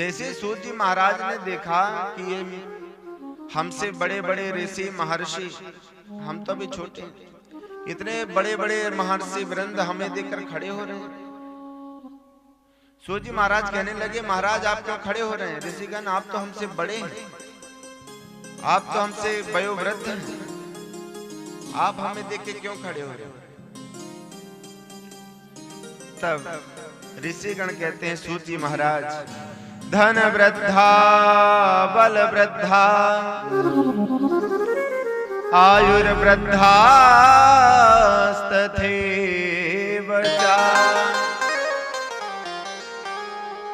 जैसे सूत जी महाराज ने देखा कि ये हमसे बड़े बड़े ऋषि महर्षि, हम तो भी छोटे, इतने बड़े बड़े महर्षि वृंद हमें देखकर खड़े हो रहे हैं। सूत जी महाराज कहने लगे, महाराज आप क्यों खड़े हो रहे हैं? ऋषिगण आप तो हमसे बड़े हैं, आप तो हमसे वयोवृद्ध हैं, आप हमें देख के क्यों खड़े हो रहे हैं? तब ऋषिगण कहते हैं, सूत जी महाराज, धन वृद्धा बल वृद्धा आयुर्वृद्धा तथैव च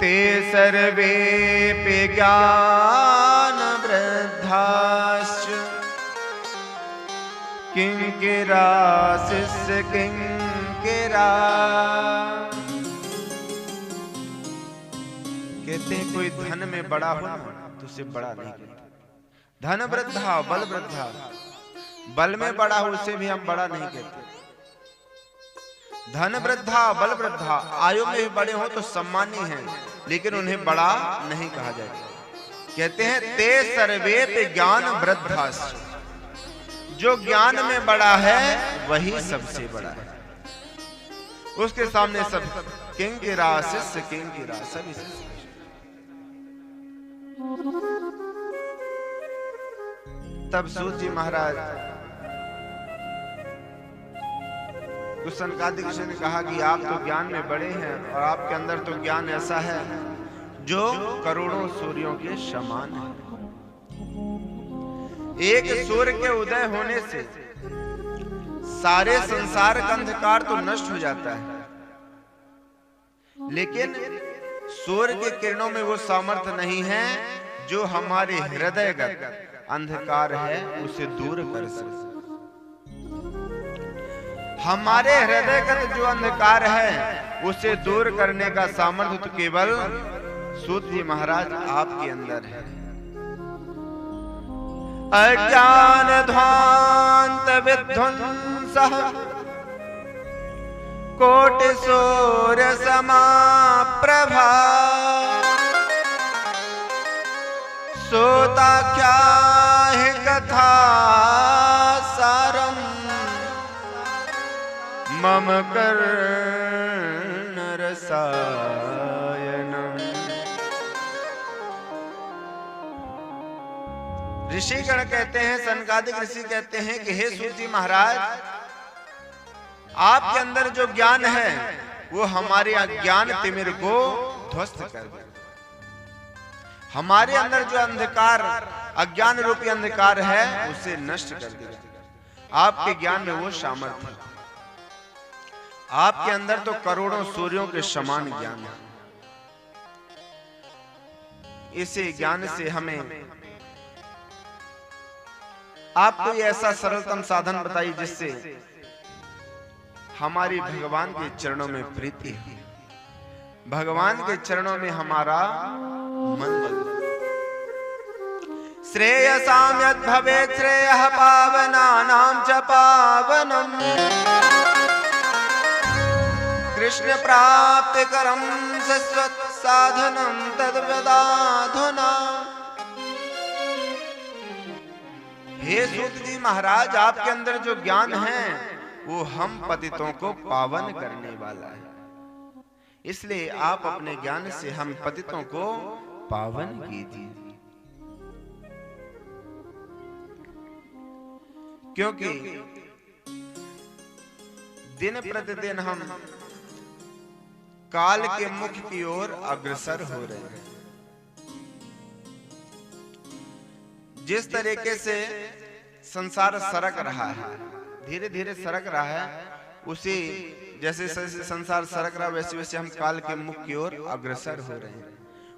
ते सर्वेऽपि ज्ञान वृद्धाश्च किंकिरा शिष्य किंकिरा। कहते हैं कोई धन में बड़ा हो ना तो उसे बड़ा नहीं कहते। धन वृद्धा बल वृद्धा, बल में बड़ा हो उसे भी हम बड़ा नहीं कहते। धन वृद्धा बल वृद्धा, आयु में भी बड़े हो तो सम्मानी हैं, लेकिन उन्हें बड़ा नहीं कहा जाएगा। कहते हैं ते सर्वेपि ज्ञान वृद्धाश्च, जो ज्ञान में बड़ा है वही सबसे बड़ा है। उसके सामने सब किंकिरा शिष्य किंकिरा, सभी शिष्य। तब सूत जी महाराज तो सनकादिक ऋषि ने कहा कि आप तो ज्ञान में बड़े हैं और आपके अंदर तो ज्ञान ऐसा है जो करोड़ों सूर्यों के समान है। एक सूर्य के उदय होने से सारे संसार का अंधकार तो नष्ट हो जाता है, लेकिन सूर्य की किरणों में वो सामर्थ्य नहीं है जो हमारे हृदयगत अंधकार है उसे दूर कर सके। हमारे हृदयगत जो अंधकार है उसे दूर करने का सामर्थ्य तो केवल सूत जी महाराज आपके अंदर है। अज्ञान ध्वांत विध्वंसः कोटि सूर्य समा प्रभा सोताख्या हि कथा सारम मम कर्ण रसायनम। ऋषिगण कहते हैं, सनकादिक ऋषि कहते हैं कि हे सूत जी महाराज, आपके अंदर जो ज्ञान है वो हमारे अज्ञान तिमिर को ध्वस्त कर दे। हमारे अंदर जो अंधकार अज्ञान रूपी अंधकार है उसे नष्ट कर देगा। आपके ज्ञान में वो सामर्थ्य है। आपके अंदर तो करोड़ों सूर्यों के समान ज्ञान है। इसी ज्ञान से हमें आप कोई ऐसा सरलतम साधन बताइए जिससे हमारी भगवान के चरणों में प्रीति है, भगवान के चरणों में हमारा मन लगे। श्रेयसाम यद् भवेत् श्रेयः पावनानां च पावनम् कृष्ण प्राप्तिकरं शाश्वत साधनं तद्वदाधुना। हे सूत जी महाराज, आपके अंदर जो ज्ञान है वो हम पतितों को पावन करने वाला है, इसलिए आप अपने ज्ञान से हम पतितों को पावन कीजिए। क्योंकि दिन प्रतिदिन हम काल के मुख की ओर अग्रसर हो रहे हैं। जिस तरीके से संसार सरक रहा है, धीरे धीरे सरक रहा है, उसी जैसे संसार सरक रहा वैसे वैसे हम काल के मुख की ओर अग्रसर हो रहे हैं,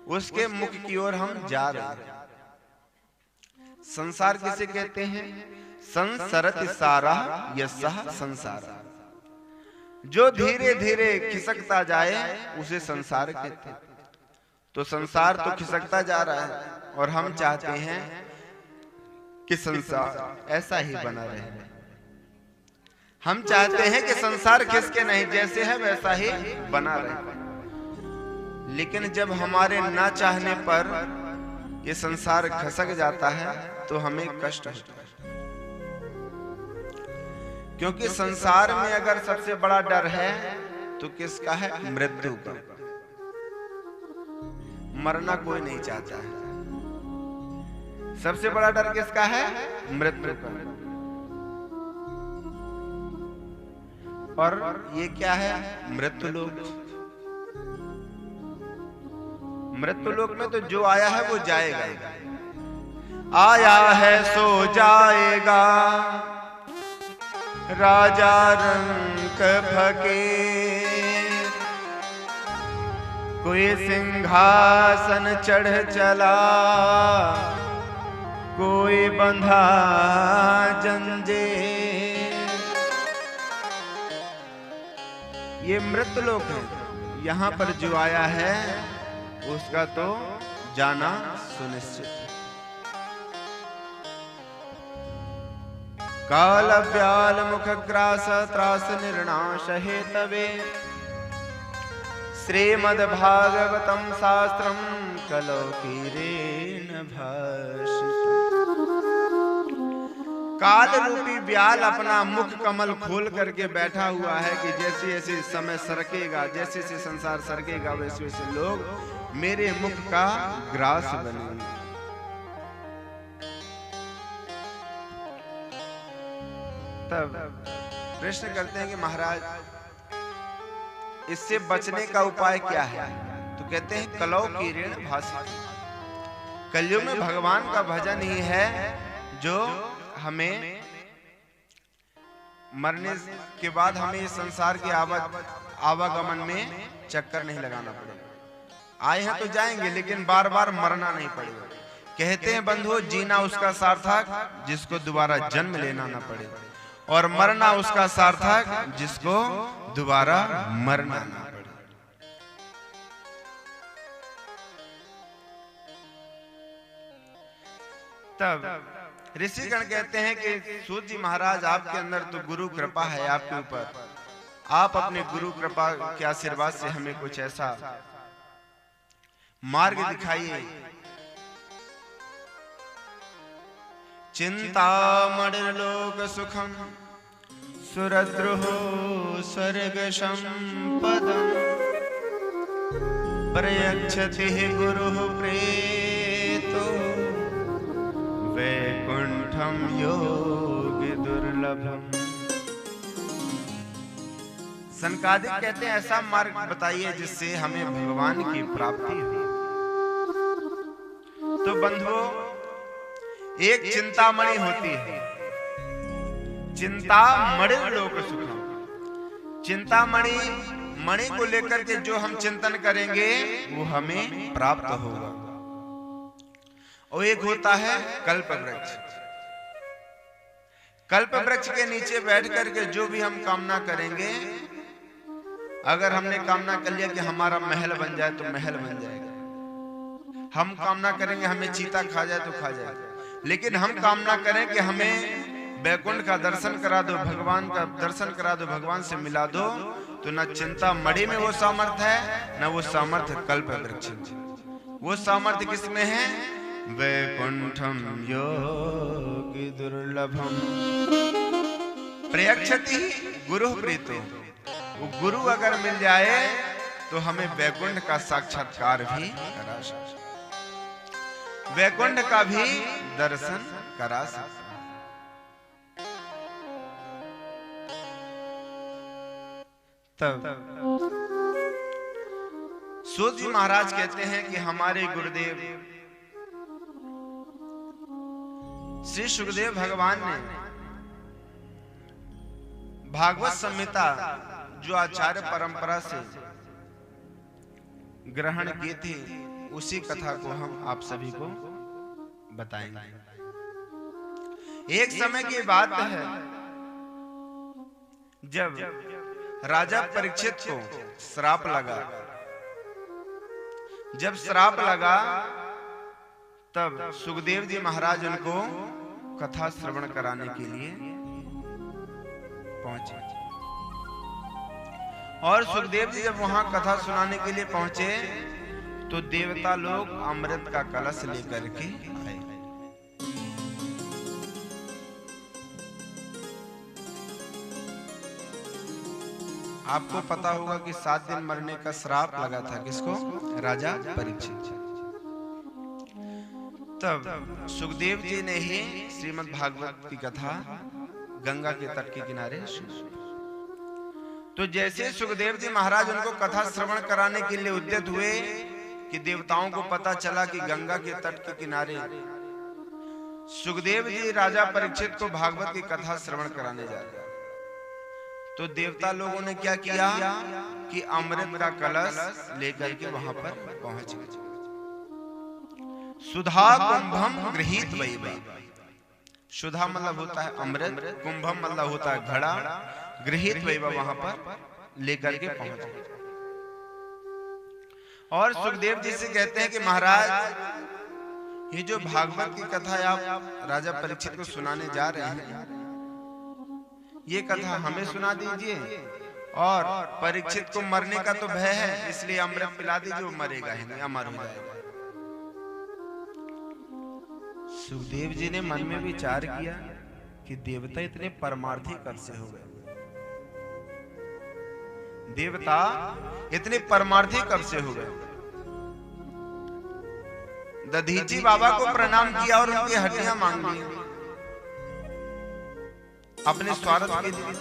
उसके मुख की ओर हम जा रहे हैं। संसार किसे कहते हैं? संसरति सारा यस्सः संसार। जो धीरे धीरे खिसकता जाए उसे संसार कहते हैं। तो संसार तो खिसकता जा रहा है और हम चाहते हैं कि संसार ऐसा ही बना रहे। हम चाहते हैं कि संसार खिसके नहीं, जैसे है वैसा ही बना रहे। लेकिन जब हमारे ना चाहने पर ये संसार खसक जाता है तो हमें कष्ट होता है। क्योंकि संसार में अगर सबसे बड़ा डर है तो किसका है? मृत्यु का। मरना कोई नहीं चाहता है। सबसे बड़ा डर किसका है? मृत्यु का। और ये क्या है? मृत्यु लोक। मृत्यु लोक में तो जो आया है वो जाएगा। आया है सो जाएगा, राजा रंक फकीर। कोई सिंहासन चढ़ चला, कोई बंधा जंजीर। ये मृत्युलोक है। यहाँ पर जो आया है उसका तो जाना सुनिश्चित। काल व्याल मुख ग्रास त्रास निर्णाश हेतवे, श्रीमद् भागवतम शास्त्रम कलौकीरेण भाषितम्। काल रूपी व्याल अपना मुख कमल खोल करके बैठा हुआ है कि जैसे जैसे समय सरकेगा, जैसे जैसे संसार सरकेगा, वैसे वैसे लोग मेरे मुख का ग्रास बनेंगे। तब प्रश्न करते हैं कि महाराज इससे बचने का उपाय क्या है? तो कहते हैं कलौकीरेण भाषितम्। कलयुग में भगवान का भजन ही है जो हमें मरने के बाद हमें इस संसार के आवागमन में चक्कर नहीं लगाना पड़ेगा। आए हैं तो जाएंगे, लेकिन बार बार मरना नहीं पड़ेगा। कहते हैं बंधुओं, जीना उसका सार्थक जिसको दोबारा जन्म लेना ना पड़े, और मरना उसका सार्थक जिसको दोबारा मरना ना पड़े। तब ऋषिगण कहते हैं कि सूत जी महाराज, आपके अंदर तो गुरु कृपा है आपके ऊपर, आप अपने गुरु कृपा के आशीर्वाद से हमें कुछ ऐसा मार्ग दिखाइए। चिंतामणिर्लोक सुखम सुरद्रुहो स्वर्ग संपदम्, प्रयच्छति गुरुः प्रेतो वैकुंठम योगी दुर्लभम। सनकादिक कहते हैं ऐसा मार्ग बताइए जिससे हमें भगवान की प्राप्ति हो। तो बंधुओं, एक चिंतामणि होती है, चिंतामणि लोक सुखम। चिंतामणि मणि को लेकर के जो हम चिंतन करेंगे वो हमें प्राप्त होगा। और एक होता है कल्प वृक्ष। कल्प वृक्ष के नीचे बैठ करके जो भी हम कामना करेंगे, अगर हमने कामना कर लिया कि हमारा महल बन जाए तो महल बन जाएगा। हम कामना करेंगे हमें चीता खा जाए तो खा जाएगा। लेकिन हम कामना करें कि हमें वैकुंठ का दर्शन करा दो, भगवान का दर्शन करा दो, भगवान से मिला दो, तो न चिंतामणि में वो सामर्थ्य है, न वो सामर्थ्य कल्प वृक्ष। वो सामर्थ्य किसमें है? वैकुंठम योगी दुर्लभम प्रयच्छति गुरु प्रीतो। वो गुरु अगर मिल जाए तो हमें वैकुंठ का साक्षात्कार भी करा सकता, वैकुंठ का भी दर्शन करा सकता। तब सूत जी महाराज कहते हैं कि हमारे गुरुदेव श्री सुखदेव भगवान ने भागवत संहिता जो आचार्य परंपरा से ग्रहण की थी, उसी कथा को हम आप सभी को बताएंगे। एक समय की बात है जब राजा परीक्षित को श्राप लगा। जब श्राप लगा तब सुखदेव जी महाराज उनको कथा श्रवण कराने के लिए पहुंचे। और सुखदेव जी जब वहां कथा सुनाने के लिए पहुंचे तो देवता लोग अमृत का कलश लेकर के आए। आपको पता होगा कि 7 दिन मरने का श्राप लगा था किसको? राजा परीक्षित। तब सुखदेव जी ने ही श्रीमद् भागवत की कथा गंगा के तट के किनारे सुनी। तो जैसे सुखदेव जी महाराज उनको कथा श्रवण कराने के लिए उद्यत हुए कि देवताओं को पता चला कि गंगा के तट के किनारे सुखदेव जी राजा परीक्षित को भागवत की कथा श्रवण कराने जा रहे। तो देवता लोगों ने क्या किया कि अमृत का कलश लेकर के वहां पर पहुंच गए। सुधा कुंभम गृहीत वैभव। सुधा मतलब होता है अमृत, कुंभम मतलब होता है घड़ा, गृहीत वैभव वहां पर लेकर के पहुंच गए। और सुखदेव जी से कहते हैं कि महाराज ये जो भागवत की कथा आप राजा परीक्षित को सुनाने जा रहे हैं, ये कथा हमें सुना दीजिए, और परीक्षित को मरने का तो भय है इसलिए अमृत पिला दीजिए, वो मरेगा ही नहीं, अमर हो जाएगा। सुखदेव जी ने मन में विचार किया कि देवता इतने परमार्थी कब से हो गए? देवता इतने परमार्थी कब से हो गए? दधीची बाबा को प्रणाम किया और उनकी हड्डियां मांग ली अपने स्वार्थ के लिए।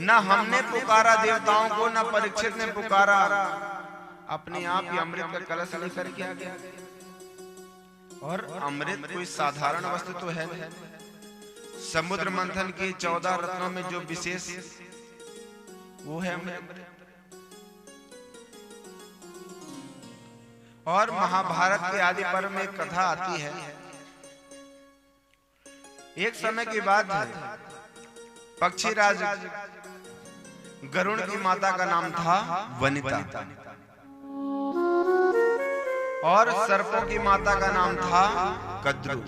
ना हमने पुकारा देवताओं को, ना परीक्षित ने पुकारा, अपने आप ही अमृत का कलश लेकर के आ गया। और अमृत कोई साधारण वस्तु तो है नहीं। समुद्र मंथन के 14 रत्नों में जो विशेष वो है अमृत। और महाभारत के आदि पर्व में एक कथा आती है। एक समय की बात है, पक्षीराज गरुड़ की माता का नाम था वनिता, और सर्पों की माता का नाम था कद्रु।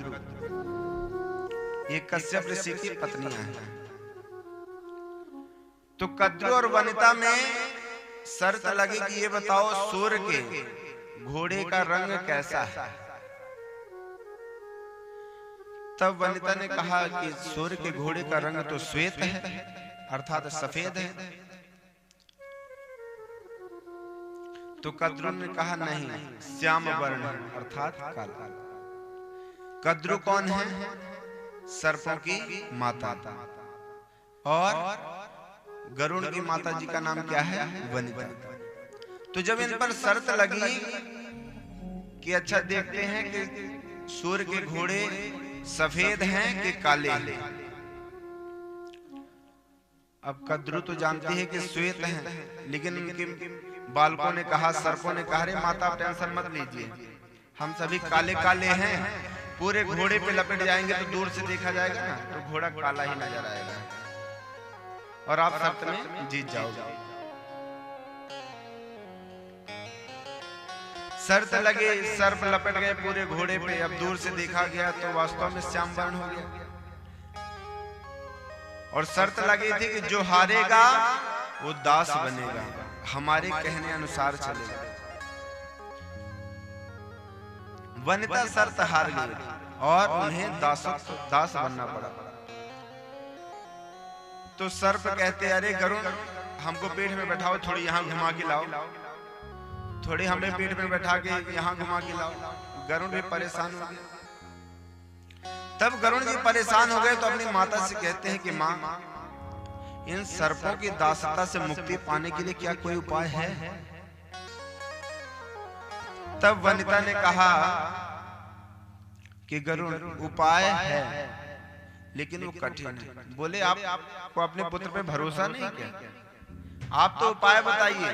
ये कश्यप ऋषि की पत्नियां हैं। तो कद्रु और वनिता में शर्त लगी कि ये बताओ सूर्य के घोड़े का रंग कैसा है। तब वनिता ने कहा कि सूर्य के घोड़े का रंग तो श्वेत है, अर्थात सफेद है। तो कद्रु ने कहा नहीं, श्याम वर्ण है, अर्थात काला। कद्रु कौन है? सर्पों की माता, और गरुड़ की माता जी का नाम क्या है? वनिता। तो जब इन पर शर्त लगी कि अच्छा देखते हैं कि सूर्य के घोड़े सफेद हैं कि काले हैं। अब कद्रु तो जानती है कि श्वेत हैं, लेकिन उनके बालकों ने कहा, सर्पों ने कहा, रे माता आप टेंशन मत लीजिए, हम सभी काले काले हैं, पूरे घोड़े पे लपेट जाएंगे तो दूर से देखा जाएगा ना, तो घोड़ा काला ही नजर आएगा, और आप शर्त में जीत जाओगे। शर्त लगे, सर्प लपेट गए पूरे घोड़े पे। अब दूर से देखा गया तो वास्तव में श्याम वर्ण हो गया। और शर्त लगी थी कि जो हारेगा वो दास बनेगा, हमारे कहने अनुसार चलेगा। वनिता शर्त हार गई और उन्हें दास बनना पड़ा। तो सर्प कहते, अरे गरुड़ हमको पेट में बैठाओ, थोड़ी यहाँ घुमा के लाओ, थोड़ी हमें पेट में बैठा के यहाँ घुमा के लाओ। गरुड़ भी परेशान हो गए। तब गरुड़ जी परेशान हो गए तो अपनी माता से कहते हैं कि माँ, इन सर्पों की दासता से मुक्ति पाने के लिए क्या कोई उपाय है? तब वनिता ने कहा कि गरुड़ उपाय है, लेकिन वो कठिन है। बोले आपको अपने पुत्र पे भरोसा नहीं क्या? आप तो उपाय बताइए।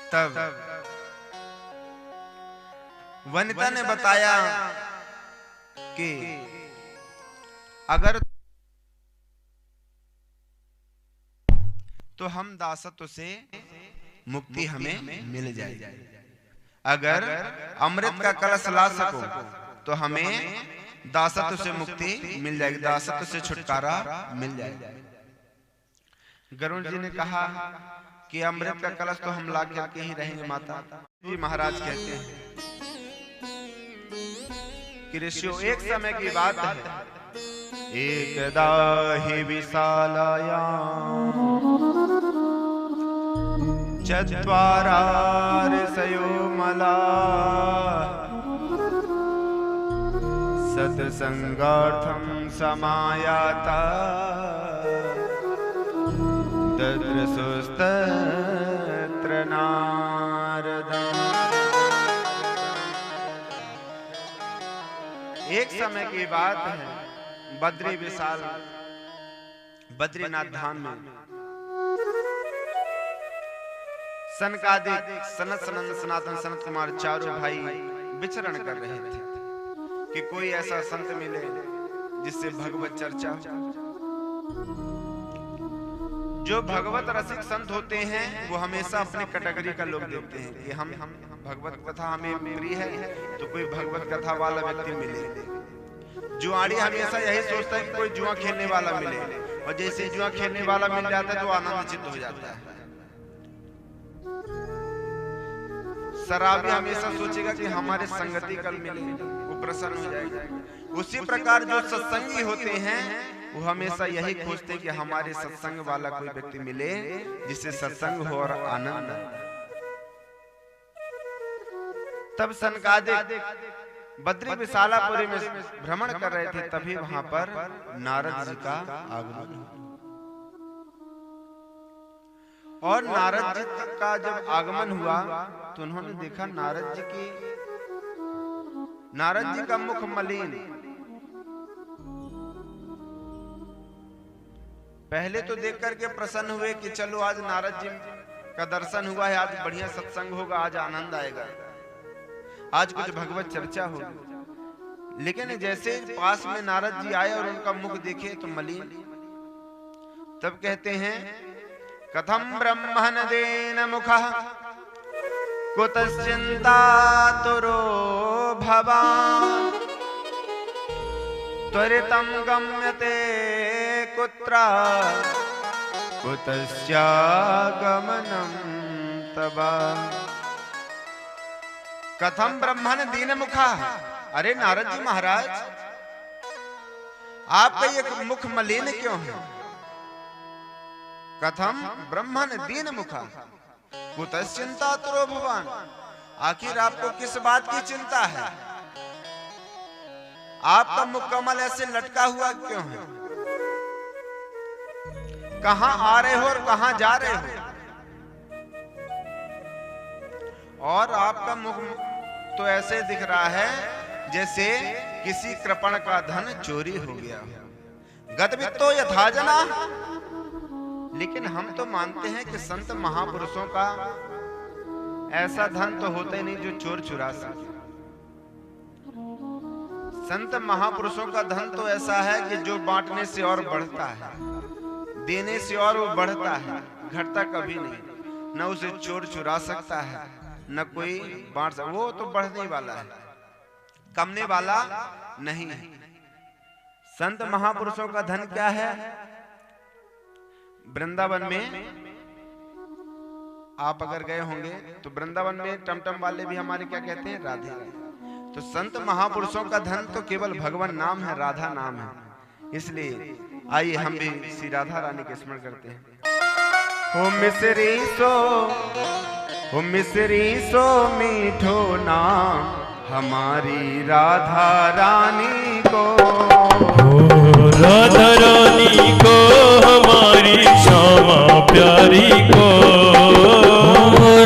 तब वनिता ने बताया कि अगर तो हम दासत्व से मुक्ति हमें मिल जाएगी, अगर अमृत का कलश ला सको तो हमें दासत्व से मुक्ति मिल जाएगी, दासत्व से छुटकारा मिल जाएगा। गरुड़ जी ने कहा कि अमृत का कलश तो हम ला करके ही रहेंगे माता। जी महाराज कहते हैं कि ऋषियों एक समय की बात है, एकदा हि विशालायां चत्वारा ऋषयो मलाः सत्संगार्थं समायाता तद्रसुस्तत्र नारदम्। एक समय की बात है, बद्री विशाल बद्रीनाथ धाम में सनकादिक सनत सनंद सनातन सनत कुमार चारों भाई विचरण कर रहे थे कि कोई ऐसा संत मिले जिससे भगवत चर्चा हो। जो भगवत रसिक संत होते हैं वो हमेशा अपनी कैटेगरी का लोग देखते हैं कि हम भगवत कथा हमें प्रिय है तो कोई भगवत कथा वाला व्यक्ति मिले। जुआड़ी हमेशा यही सोचता है कि कोई जुआ खेलने वाला मिले, और जैसे जुआ खेलने वाला मिल जाता है तो आनंदचित्त हो जाता है। शराबी हमेशा सोचेगा कि हमारे संगति कल मिले, वो प्रसन्न हो जाएगा। उसी प्रकार जो सत्संगी होते हैं वो हमेशा यही खोजते कि हमारे सत्संग वाला कोई व्यक्ति मिले जिससे सत्संग हो और आनंद। तब सनकादिक बद्री विशालापुरी में भ्रमण कर रहे थे, तभी वहां पर नारद जी का आगमन। और नारद जी का जब आगमन हुआ तो उन्होंने देखा नारद जी का मुख मलिन। पहले तो देख करके प्रसन्न हुए कि चलो आज नारद जी का दर्शन हुआ है, आज बढ़िया सत्संग होगा, आज आनंद आएगा, आज कुछ भगवत चर्चा होगी। लेकिन जैसे पास में नारद जी आए और उनका मुख देखे तो मलिन। तब कहते हैं कथम ब्रह्मणदेन मुखः कुतश्चिन्तातुरो भवान् त्वरितं गम्यते कुत्र कुतश्चागमनं तव। कथम ब्रह्मण दीन मुखा। अरे नारद जी महाराज, आपका ये मुख मलिन क्यों है? कथम ब्रह्मण दीन मुखा कुतश्चिन्तातुरो भवान्। आखिर आपको किस बात की चिंता है? आपका मुख कमल ऐसे लटका हुआ क्यों है? कहां आ रहे हो और कहां जा रहे हो? और आपका मुख तो ऐसे दिख रहा है जैसे किसी कृपण का धन चोरी हो गया हो। गतवित्तो यथा जना। लेकिन हम तो मानते हैं कि संत महापुरुषों का ऐसा धन तो होता ही नहीं जो चोर चुरा सके। संत महापुरुषों का धन तो ऐसा है कि जो बांटने से और बढ़ता है, देने से और वो बढ़ता है, घटता कभी नहीं। न उसे चोर चुरा सकता है, न कोई बांट सकता। वो तो बढ़ने वाला है, कमने वाला नहीं है। संत महापुरुषों का धन क्या है? वृंदावन में आप अगर गए होंगे तो वृंदावन में टमटम वाले भी हमारे क्या कहते हैं? राधे। तो संत महापुरुषों का धन तो केवल भगवान नाम है, राधा नाम है। इसलिए आइए हम भी श्री राधा रानी के स्मरण करते हैं। हो मिसरी सो मीठो नाम हमारी राधा रानी को। राधा रानी को हमारी श्यामा प्यारी को।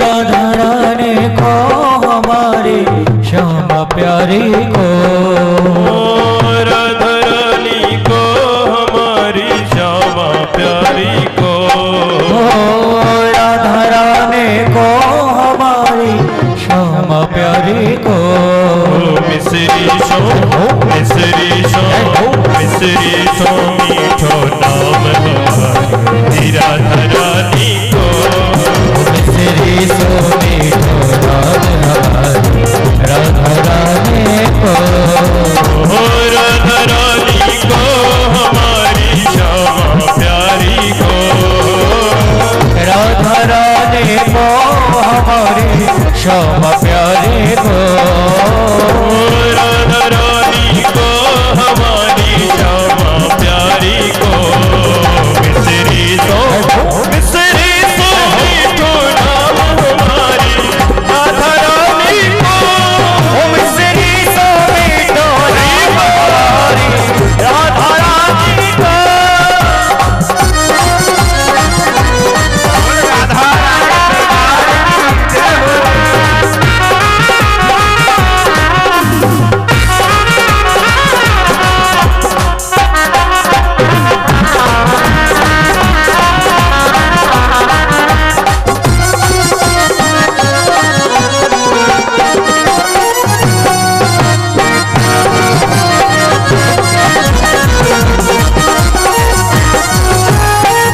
राधा रानी को हमारी श्यामा प्यारी को। राधा रानी को हमारी श्यामा प्यारी को। राधा रानी को हमारी श्यामा प्यारी को। मिसरी सो मीठो नाम हमारी राधा रानी को। मिसरी सो मीठो नाम हमारी राधा रानी को। राधा रानी को हमारी श्यामा प्यारी को। राधा रानी प्यारे को, राधा रानी को हमारी श्यामा प्यारी को, मिसरी सो मीठो नाम हमारी राधा रानी को, मिसरी सो मीठो नाम हमारी राधा रानी को।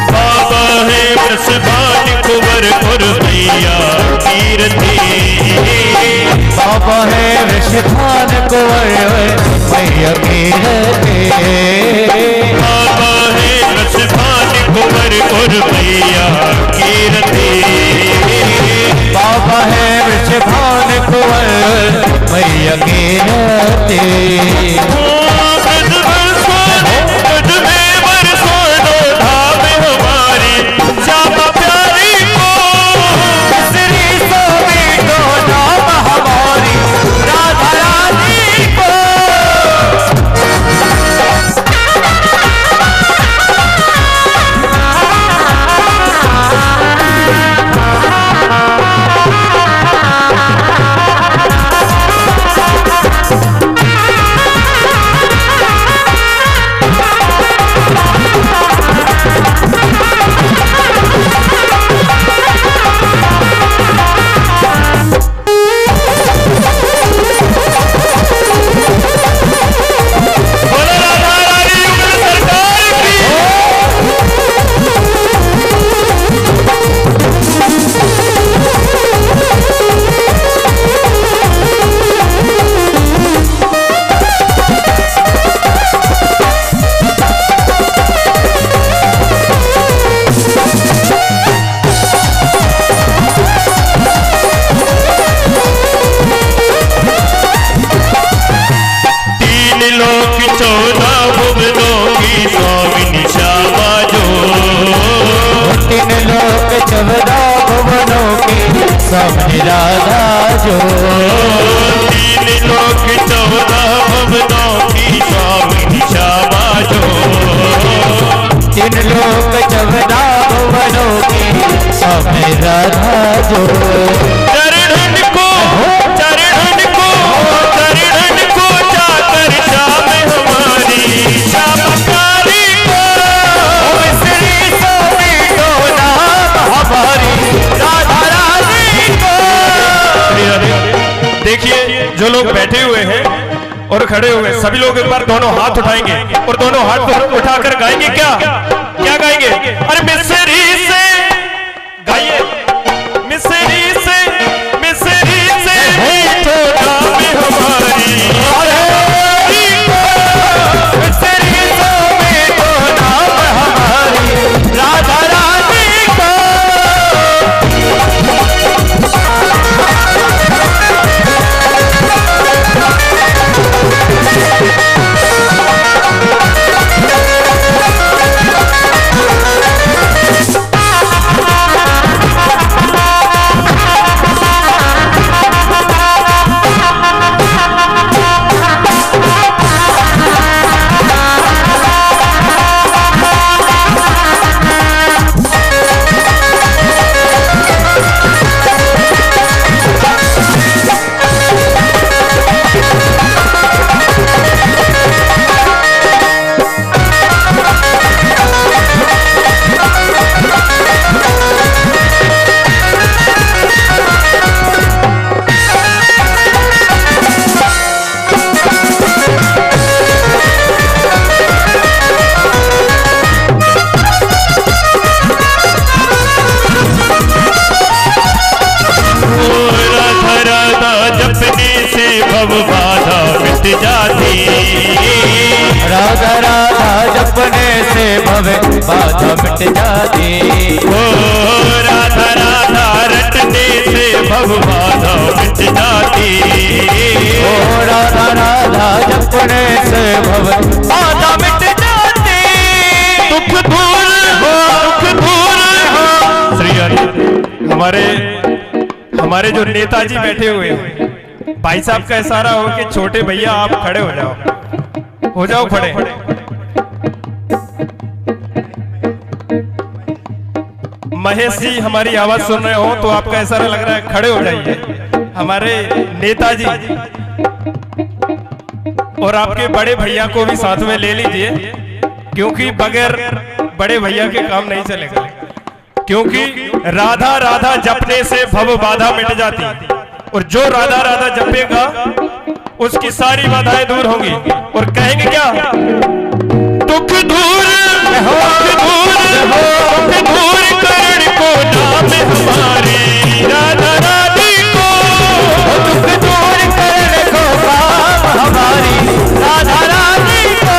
बाबा है ऋषभान कुंवर मैया कीरते, बाबा है ऋषभान कुंवर और मैया कीरते, बाबा है ऋषभान कुंवर मैया कीरते। सामने राधा जो, तीन लोक 14 भुवनों की स्वामी श्यामा जो, तीन लोक 14 भुवनों की सामने राधा जो। चरणन को जाकर श्याम हमारी श्यामा प्यारी को, मिसरी सो मीठो नाम हमारी राधा रानी को। देखिए जो लोग बैठे हुए हैं और खड़े हुए सभी लोग एक बार दोनों हाथ उठाएंगे और दोनों हाथ उठाकर गाएंगे। क्या क्या गाएंगे? अरे मिसरी से गाइए, मिसरी से मीठो नाम हमारी, मिसरी सो मीठो नाम हमारी राधा रानी को। भव बाधा मिट जाती, राधा राधा जपने से भव बाधा मिट जाती। ओ राधा राधा मिटने से भव बाधा मिट जाती। ओ राधा राधा जपने से भव बाधा मिट जाती। दुख दूर हो, दुख दूर हो। श्री हरि हमारे जो नेताजी बैठे हुए हैं, भाई साहब का इशारा हो कि छोटे भैया आप खड़े हो जाओ खड़े। महेश जी हमारी आवाज सुन रहे हो तो आपका इशारा लग रहा है, खड़े हो जाइए। हमारे नेताजी और आपके बड़े भैया को भी साथ में ले लीजिए, क्योंकि बगैर बड़े भैया के काम नहीं चलेगा। क्योंकि राधा राधा जपने से भव बाधा मिट जाती, और जो राधा राधा जपेगा उसकी सारी बाधाएं दूर होंगी। और कहेंगे क्या? दुख दूर हो, दुख दूर करण को नाम हमारी राधा रानी को। दुख दूर करने को काम हमारी राधा रानी को।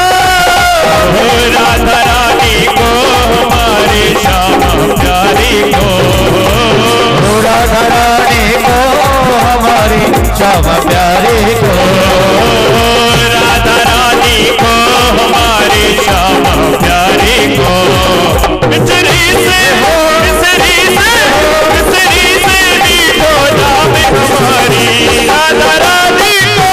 राधा रानी को हमारी श्यामा प्यारी को। राधा रानी को हमारी श्यामा प्यारी को। राधा रानी को हमारी श्यामा प्यारी को। मिसरी से मीठो नाम हमारी राधा रानी को।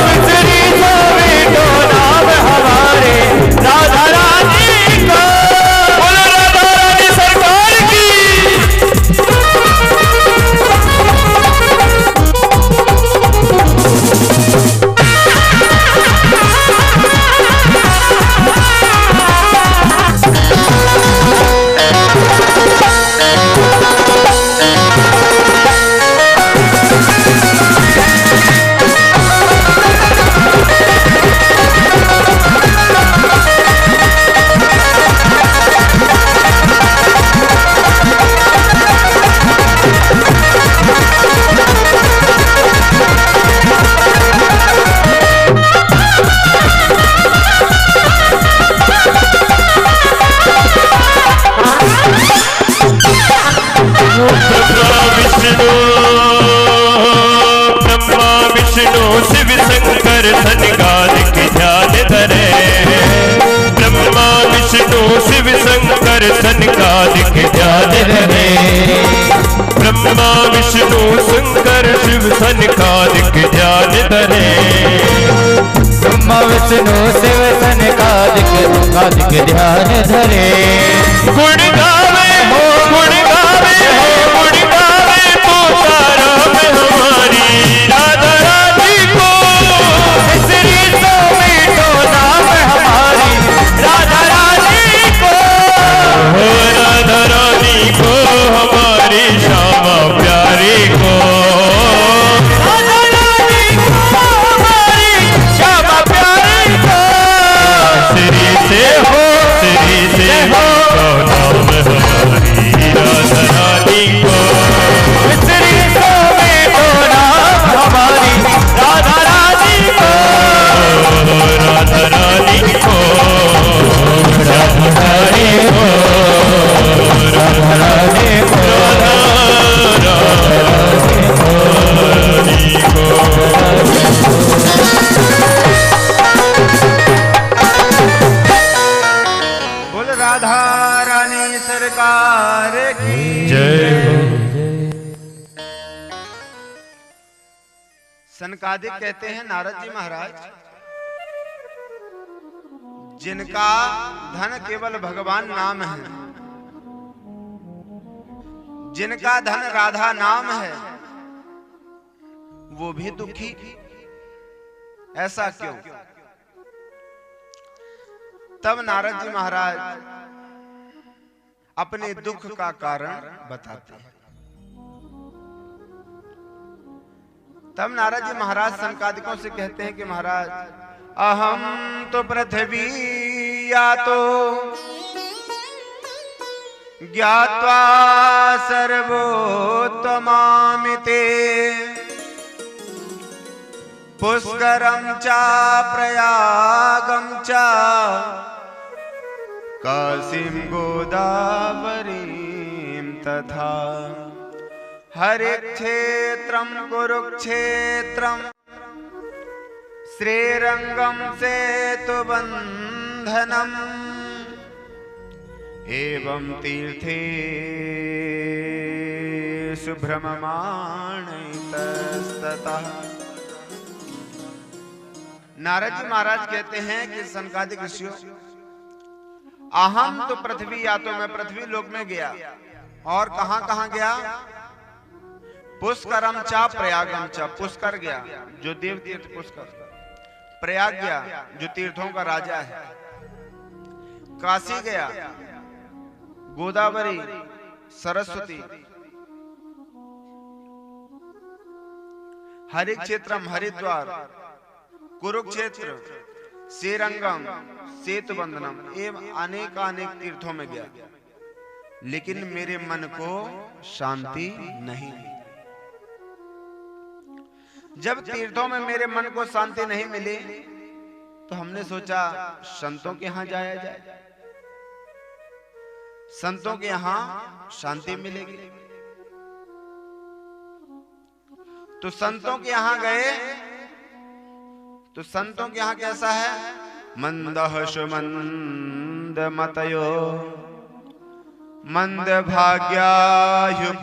मिसरी से मीठो नाम हमारे राधा रानी को। बोलो राधा रानी सरकार की। ब्रह्मा विष्णु शिव शंकर सनकादिक ध्यान धरे। ब्रह्मा विष्णु शिव शंकर सनकादिक ध्यान धरे। ब्रह्मा विष्णु शंकर शिव सनकादिक ध्यान धरे। ब्रह्मा विष्णु शिव सनकादिक ध्यान धरे। गुण गावे हो, गुण गावे हो, गुण गावे पोता राम हमारी राधा रानी को। मिसरी से मीठो नाम हमारी राधा रानी को। राधा रानी को हमारी श्यामा प्यारी को। राधा रानी को हमारी श्यामा प्यारी को। श्री से हो, श्री से हो नाम हमारी राधा रानी को। मिसरी से मीठो नाम हमारी राधा रानी को। राधा रानी को, राधा रानी को, राधा रानी को, बोल राधा रानी सरकार की जय हो। सनकादिक कहते हैं नारद जी महाराज, जिनका धन केवल भगवान नाम है, जिनका धन राधा नाम है, वो भी दुखी। ऐसा क्यों? तब नारद जी महाराज अपने दुख का कारण बताते हैं। तब नारद जी महाराज सनकादिकों से कहते हैं कि महाराज, अहम तो पृथ्वी या तो ज्ञात्वा सर्वोत्तमामिते पुष्करं च प्रयागं च काशीं गोदावरीं तथा हरि क्षेत्रम कुरुक्षेत्रम श्रीरंगम सेतुबंधनम एवं तीर्थेषु भ्रममाणैतस्ततः। नारद जी महाराज कहते हैं कि सनकादिक ऋषियों, अहम तो पृथ्वी, या तो मैं पृथ्वी लोक में गया, और कहां कहां गया? पुष्करम चा प्रयागम चा, पुष्कर गया जो देव तीर्थ पुष्कर, प्रयाग गया जो तीर्थों का राजा है, काशी गया, गोदावरी, सरस्वती, हरिक्षेत्रम हरिद्वार, कुरुक्षेत्र, श्रीरंगम, सेतुबंधनम एवं अनेक तीर्थों में गया, लेकिन मेरे मन को शांति नहीं मिली। जब तीर्थों में मेरे मन को शांति नहीं मिली तो हमने सोचा संतों के यहां जाया जाए, संतों के यहां शांति मिलेगी। तो संतों के यहां गए तो संतों के यहां कैसा है? मंदहशु मंद मतयो मंद भाग्यायुपद्रुता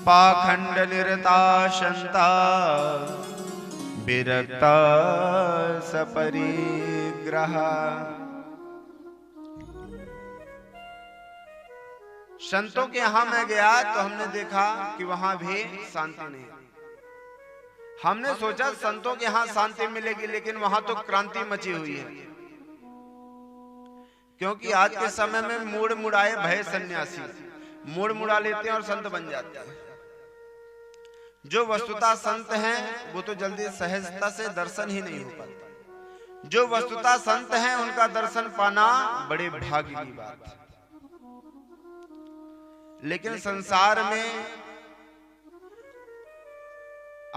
पाखंड निरता शंता विरक्ता सपरिग्रह। संतों के यहां मैं गया तो हमने देखा कि वहां भी शांति नहीं। हमने सोचा संतों के यहां शांति मिलेगी, लेकिन वहां तो क्रांति मची हुई है, क्योंकि आज के समय में मूड मुड़ाए भय सन्यासी मूड मुड़ा लेते हैं और संत बन जाते हैं। जो वस्तुतः संत हैं वो तो जल्दी सहजता से दर्शन ही नहीं हो पाता। जो वस्तुतः संत हैं उनका दर्शन पाना बड़े भाग्य की बात है। लेकिन संसार में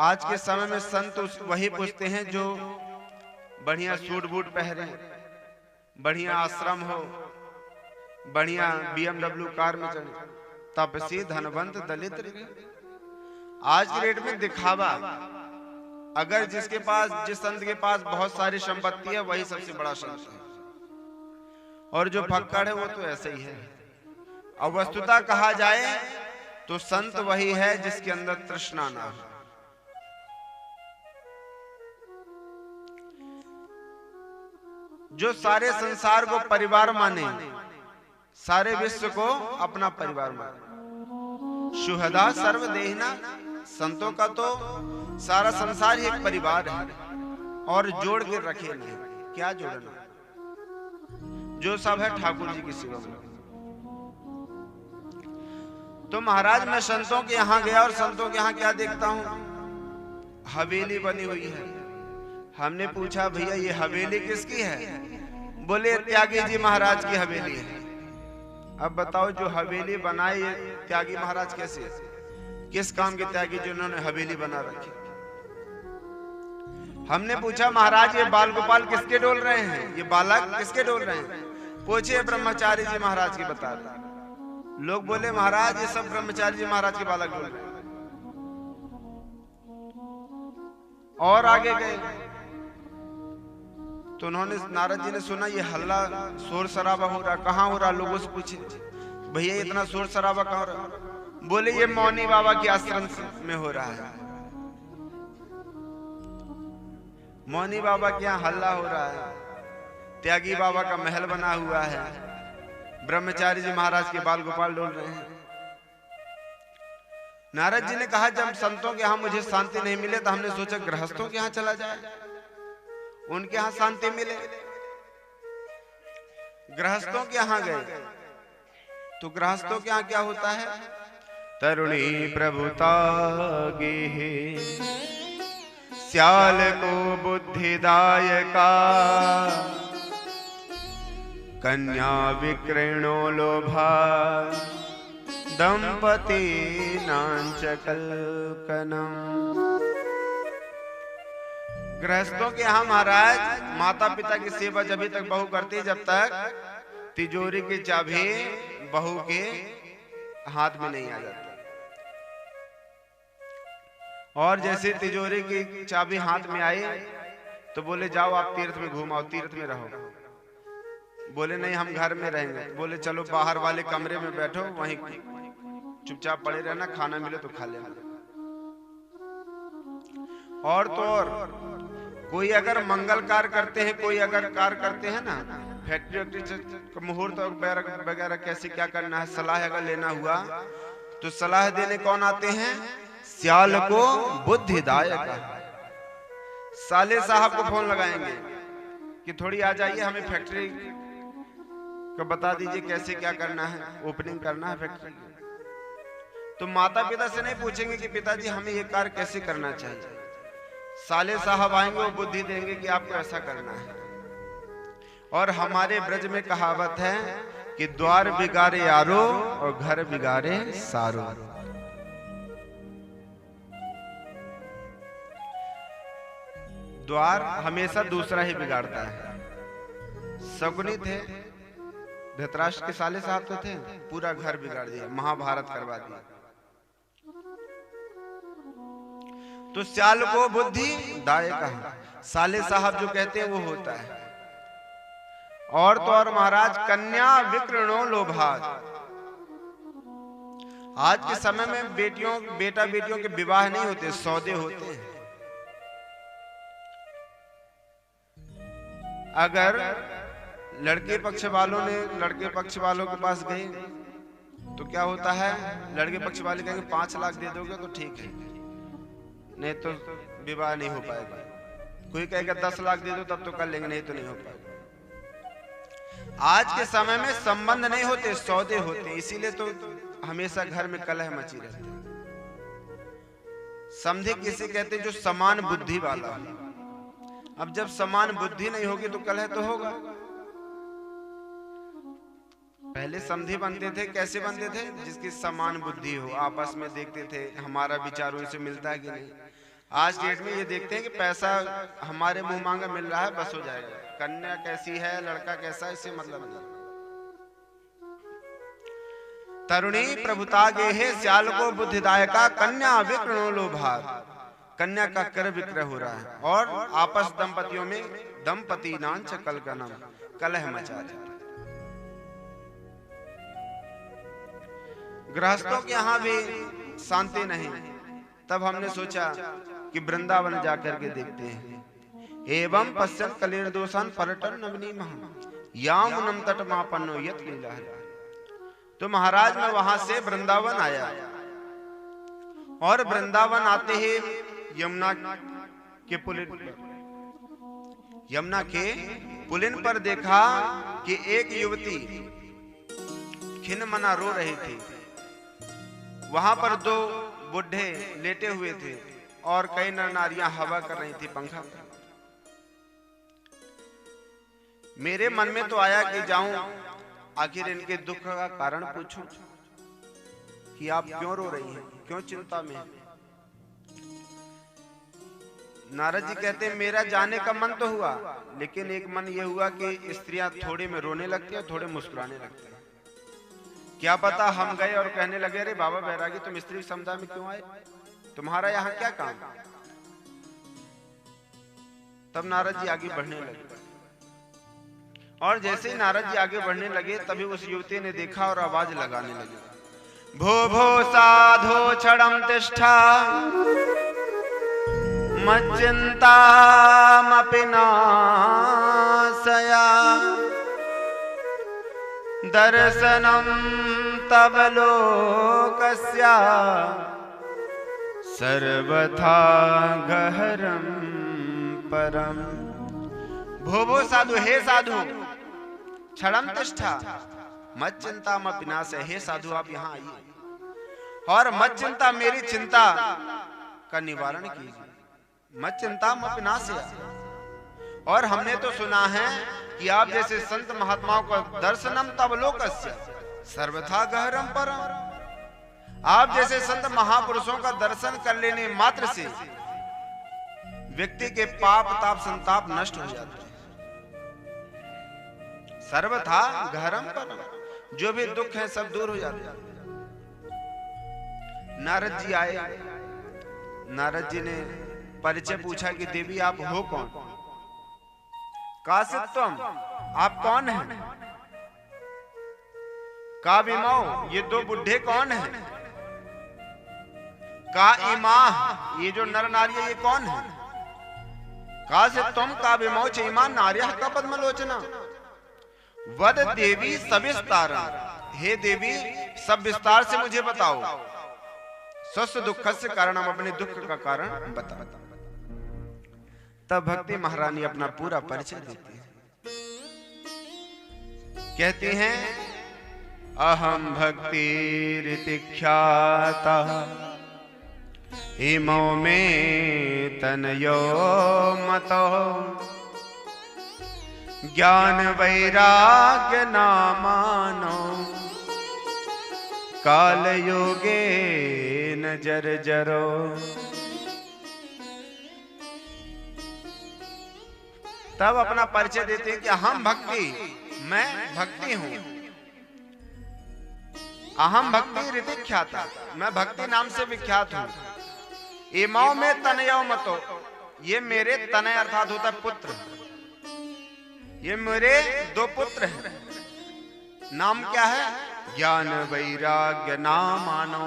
आज के समय में संत वही पूछते हैं जो बढ़िया सूट बूट पहने, बढ़िया आश्रम हो, बढ़िया BMW कार में चले, तपसी धनवंत दलित। आज के रेट में दिखावा, अगर जिस संत के पास बहुत सारी संपत्ति है वही सबसे बड़ा संत है, और जो फक्कड़ है वो तो ऐसे ही है। और वस्तुतः कहा जाए तो संत वही है जिसके अंदर तृष्णा ना हो। जो सारे संसार को परिवार माने, सारे विश्व को अपना परिवार माने। शुहदा सर्वदेहिना, संतों का तो सारा संसार ही एक परिवार है, और जोड़ के रखे नहीं। क्या जोड़ना? जो सब है ठाकुर जी की सेवा में। तो महाराज मैं संतों के यहां गया, और संतों के यहां क्या देखता हूं? हवेली बनी हुई है। हमने पूछा भैया ये हवेली किसकी है? बोले त्यागी जी महाराज की हवेली है। अब बताओ जो हवेली बनाई त्यागी महाराज कैसे, किस काम के त्यागी जिन्होंने हवेली बना रखी? हमने पूछा महाराज ये बाल गोपाल किसके डोल रहे हैं, ये बालक किसके डोल रहे हैं? पूछे ब्रह्मचारी जी महाराज की बता रहे। लोग बोले महाराज ये सब ब्रह्मचारी जी महाराज के बालक डोल रहे हैं। और आगे गए तो उन्होंने, नारद जी ने सुना ये हल्ला शोर शराबा हो रहा। कहाँ हो रहा? लोगों से पूछे भैया इतना शोर शराबा कहाँ हो रहा? बोले ये मौनी बाबा के आश्रम में हो रहा है। मौनी बाबा के यहाँ हल्ला हो रहा है, त्यागी बाबा का महल बना हुआ है, ब्रह्मचारी जी महाराज के बाल गोपाल डोल रहे हैं। नारद जी ने कहा जब संतों के यहाँ मुझे शांति नहीं मिले तो हमने सोचा गृहस्थों के यहाँ चला जाए, उनके यहाँ शांति मिले। गृहस्थों के यहाँ गए तो गृहस्थों के यहाँ क्या होता है? तरुणी प्रभुता गे श्याल को बुद्धिदायका, कन्या विक्रयणो लोभा दंपति नांच कल्कनम। गृहस्थों के यहाँ महाराज माता पिता की सेवा जब तक बहू करती, जब तक तिजोरी की चाबी बहू के हाथ में नहीं आ जाता। और जैसे तिजोरी की चाबी हाथ में आई तो बोले जाओ आप तीर्थ में घूमाओ, तीर्थ में रहो। बोले नहीं हम घर में रहेंगे। बोले चलो बाहर वाले कमरे में बैठो, वहीं चुपचाप पड़े रहना, खाना मिले तो खा लेना। और तो और कोई अगर मंगल कार्य करते हैं, कोई अगर कार्य करते हैं ना, फैक्ट्री वैक्ट्री मुहूर्त वगैरह कैसे क्या करना है, सलाह अगर लेना हुआ तो सलाह देने कौन आते हैं? सियाल को बुद्धिदायक। साले साहब को फोन लगाएंगे कि थोड़ी आ जाइए, हमें फैक्ट्री को बता दीजिए कैसे क्या करना है, ओपनिंग करना है फैक्ट्री। तो माता पिता से नहीं पूछेंगे कि पिताजी हमें ये कार्य कैसे करना चाहिए। साले साहब आएंगे, वो बुद्धि देंगे कि आपको ऐसा करना है। और हमारे ब्रज में कहावत है कि द्वार बिगाड़े यारो और घर बिगाड़े सारो। द्वार हमेशा दूसरा ही बिगाड़ता है। शकुनी थे, धृतराष्ट्र के साले साहब तो थे, पूरा घर बिगाड़ दिया, महाभारत करवा दिया। तो स्याल को बुद्धि दाय कहा, साले साहब जो कहते हैं वो होता है। और तो और महाराज कन्या विकृणो लोभात। आज के समय में बेटा बेटियों के विवाह नहीं होते, सौदे होते हैं। अगर लड़के पक्ष वालों ने लड़के पक्ष वालों के पास गए तो क्या होता है, लड़के पक्ष वाले कहेंगे 5 लाख दे दोगे तो ठीक है, नहीं तो विवाह नहीं हो पाएगा। कोई कहेगा 10 लाख दे दो तब तो कर लेंगे, नहीं तो नहीं हो पाएगा। आज के समय में संबंध नहीं होते, सौदे होते। इसीलिए तो हमेशा घर में कलह मची रहती है। समझे किसे कहते हैं? जो समान बुद्धि वाला हो। अब जब समान बुद्धि नहीं होगी तो कलह तो होगा। पहले समधी बनते थे, कैसे बनते थे? जिसकी समान बुद्धि हो, आपस में देखते थे हमारा विचारों से मिलता है कि नहीं। आज डेट में ये देखते हैं कि पैसा हमारे मुंह मांगा मिल रहा है, बस हो जाएगा। कन्या कैसी है, लड़का कैसा है, इससे मतलब नहीं। तरुणी प्रभुता गे है स्याल को बुद्धिदायका, कन्या विकृणो लोभात। कन्या का कर विक्रय हो रहा है और आपस दंपतियों में दंपति नांच कलकनम, कलह मचा जाता है। गृहस्थों के यहाँ भी शांति नहीं। तब हमने सोचा कि वृंदावन जाकर के देखते हैं। एवं पश्चन कलेर दोषान पर्यटन नवनीम यामुनम तटमापन्नो यत लीला। तो महाराज मैं वहां से वृंदावन आया और वृंदावन आते ही यमुना के पुलिन पर देखा कि एक युवती खिन्न रो रही थी। वहां पर 2 बुढ़े लेटे हुए थे और कई नर नारियां हवा कर रही थी पंखा। मेरे मन में तो आया कि जाऊं आखिर इनके दुख का कारण पूछूं कि आप क्यों रो रही हैं, क्यों चिंता में हैं। नारद जी कहते हैं मेरा जाने का मन तो हुआ, लेकिन एक मन ये हुआ कि स्त्रियां थोड़े में रोने लगती हैं, थोड़े मुस्कुराने लगती हैं। क्या पता हम गए और कहने लगे अरे बाबा बैरागी तुम स्त्री समुदाय में क्यों आए, तुम्हारा यहाँ क्या काम। तब नारद जी आगे बढ़ने लगे और जैसे ही नारद जी आगे बढ़ने लगे तभी उस युवती ने देखा और आवाज लगाने लगी, भो भो साधो क्षणं तिष्ठा मच्चिन्तामपि नाशया दर्शनं तव लोकस्य सर्वथा गहरं परम। भो साधु, हे साधु, क्षणं तिष्ठा मत चिंता मत विनाश। हे साधु आप यहाँ आइए और मत चिंता मेरी चिंता का निवारण कीजिए। मत चिंता मत विनाश। और हमने तो सुना है कि आप जैसे संत महात्माओं का दर्शनम तव लोकस्य सर्वथा गहरम परम। आप जैसे संत महापुरुषों का दर्शन कर लेने मात्र से व्यक्ति के पाप ताप संताप नष्ट हो जाते हैं। सर्वथा गहरम परम, जो भी दुख है सब दूर हो जाते हैं। नारद जी आए। नारद जी ने परिचय पूछा कि देवी आप हो कौन? का से तुम, आप कौन हैं? का विमाओ, ये दो बुढ़े कौन हैं? का इमा, ये जो नर नारी है ये कौन है? का से तुम, का विमाओ चईमा नार्या का पद्मलोचना। वद देवी सविस्तार, हे देवी सब विस्तार से मुझे बताओ। स्वस्थ दुख से कारण, हम अपने दुख का कारण बता। तब भक्ति महारानी अपना पूरा परिचय देती है। कहती हैं अहम भक्ति ऋतिख्याता इमो में तनयो मतो ज्ञान वैराग्य नामानो काल योगे न जर जरो। तब अपना परिचय देते हैं कि हम भक्ति, मैं भक्ति हूं। अहम भक्ति ऋतिख्याता, मैं भक्ति नाम से विख्यात हूं। इमाओ में तनयो मतो, ये मेरे तनय अर्थात होता है पुत्र, ये मेरे दो पुत्र हैं। नाम क्या है? ज्ञान वैराग्य नाम आनो,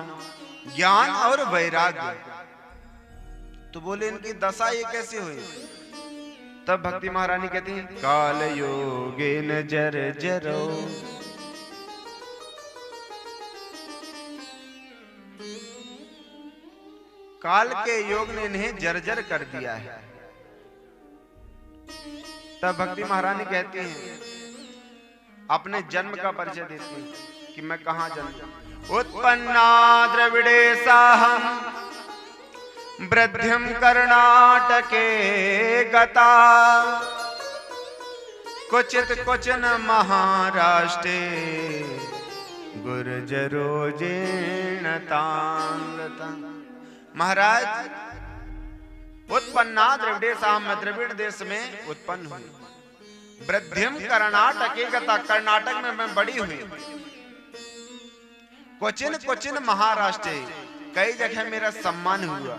ज्ञान और वैराग्य। तो बोले इनकी दशा ये कैसे हुई? तब भक्ति महारानी कहती है काल योगे न जर जरो। काल के योग ने इन्हें जर्जर कर दिया है। तब भक्ति महारानी कहती हैं, अपने जन्म का परिचय देती हैं कि मैं कहां जन्म। उत्पन्ना द्रविड़ेशाहम वृद्धिम कर्णाटके गता क्वचित क्वचन महाराष्ट्रे गुर्जरो जीर्णतांगता। महाराज उत्पन्ना द्रविड़ेशाहम, मैं द्रविड़ देश में उत्पन्न हुई। वृद्धिम कर्णाटके गता, कर्नाटक में मैं बड़ी हुई। क्वचिन क्वचिन महाराष्ट्र, कई जगह मेरा सम्मान हुआ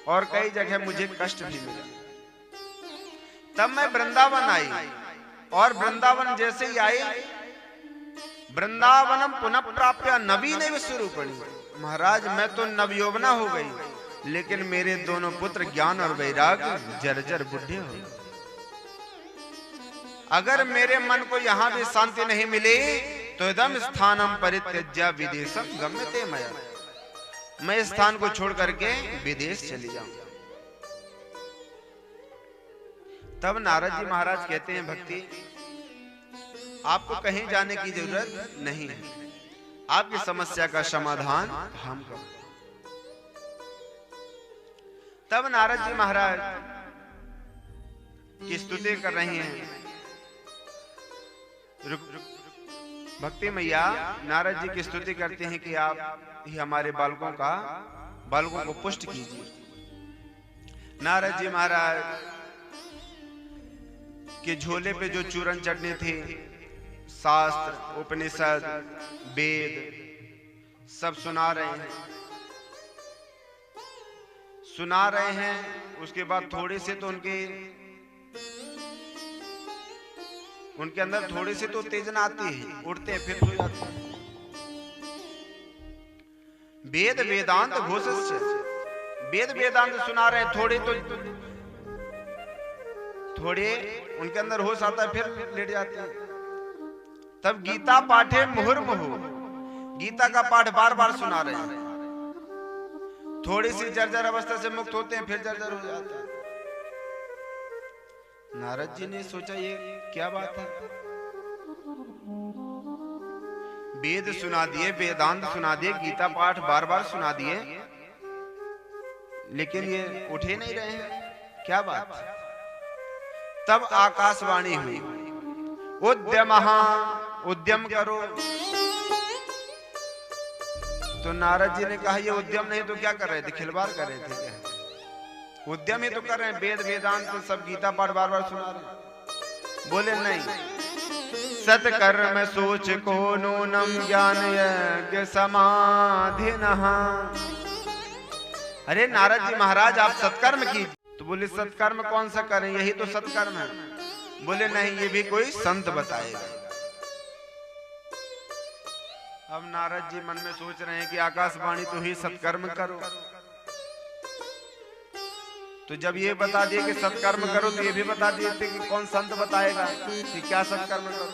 और कई जगह मुझे कष्ट भी मिला। तब मैं वृंदावन आई और वृंदावन जैसे ही आई, वृंदावनम पुनः प्राप्य नवीन विश्वरूपिणी। महाराज मैं तो नवयौवना हो गई, लेकिन मेरे दोनों पुत्र ज्ञान और वैराग्य जर्जर बुढ़े हो। अगर मेरे मन को यहां भी शांति नहीं मिली तो इदम स्थानम परित्यज्य विदेशम गम्यते मया, मैं इस स्थान को छोड़ करके विदेश चली जाऊं। तब नारद जी महाराज कहते हैं भक्ति आपको कहीं जाने की जरूरत नहीं है, आपकी समस्या का समाधान हम करें। तब नारद जी महाराज की स्तुति कर रही हैं। भक्ति मैया नारद जी की स्तुति करते हैं कि आप ही हमारे बालकों को पुष्ट कीजिए। नारद जी महाराज के झोले पे जो चूरन चटनी थी, शास्त्र उपनिषद वेद सब सुना रहे हैं। उसके बाद थोड़े से तो उनके अंदर थोड़ी सी तो उत्तेजना आती है, उठते हैं फिर सो जाते हैं। वेद वेदांत घोषस्य, वेद वेदांत सुना रहे हैं, थोड़े उनके अंदर होश आता है फिर लेट जाते हैं। तब गीता पाठे मुहुर्मुहु, गीता का पाठ बार बार सुना रहे हैं। थोड़ी सी जर्जर अवस्था से मुक्त होते हैं फिर जर्जर हो जाते हैं। नारद जी ने सोचा ये क्या बात है, वेद सुना दिए, वेदांत सुना दिए, गीता पाठ बार बार सुना दिए, लेकिन ये उठे नहीं रहे हैं, क्या बात है। तब आकाशवाणी हुई, उद्यम करो। तो नारद जी ने कहा ये उद्यम नहीं तो क्या कर रहे थे, खिलवाड़ कर रहे थे क्या? उद्यम ही तो कर रहे हैं, वेद वेदांत तो सब गीता पाठ बार बार सुना रहे हैं। बोले नहीं, सत्कर्म सोच को नूनम ज्ञान यज्ञ समाधिनः। अरे नारद जी महाराज आप सत्कर्म कीजिए। तो बोले सत्कर्म कौन सा करें, यही तो सत्कर्म है। बोले नहीं, ये भी कोई संत बताएगा। अब नारद जी मन में सोच रहे हैं कि आकाशवाणी तो ही सत्कर्म करो। तो जब ये बता दिए कि सत्कर्म करो, तो ये भी बता दिए थे कि कौन संत बताएगा कि क्या सत्कर्म करो।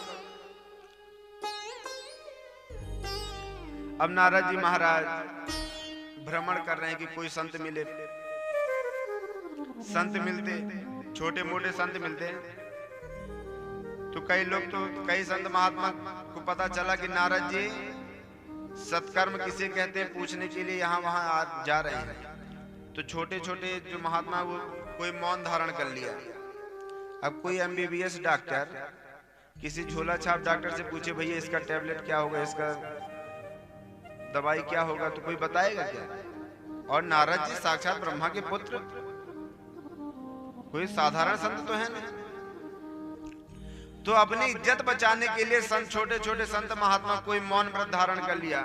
अब नारद जी महाराज भ्रमण कर रहे हैं कि कोई संत मिले। संत मिलते, छोटे मोटे संत मिलते हैं। तो कई संत महात्मा को पता चला कि नारद जी सत्कर्म किसे कहते हैं पूछने के लिए यहाँ वहां जा रहे हैं। तो छोटे छोटे जो महात्मा वो कोई मौन धारण कर लिया। अब कोई MBBS डॉक्टर किसी झोला छाप डॉक्टर से पूछे भैया इसका टैबलेट क्या होगा, इसका दवाई क्या होगा, तो कोई बताएगा क्या? और नारद जी साक्षात ब्रह्मा के पुत्र, कोई साधारण संत तो है ना। तो अपनी इज्जत बचाने के लिए संत, छोटे छोटे संत महात्मा, कोई मौन व्रत धारण कर लिया,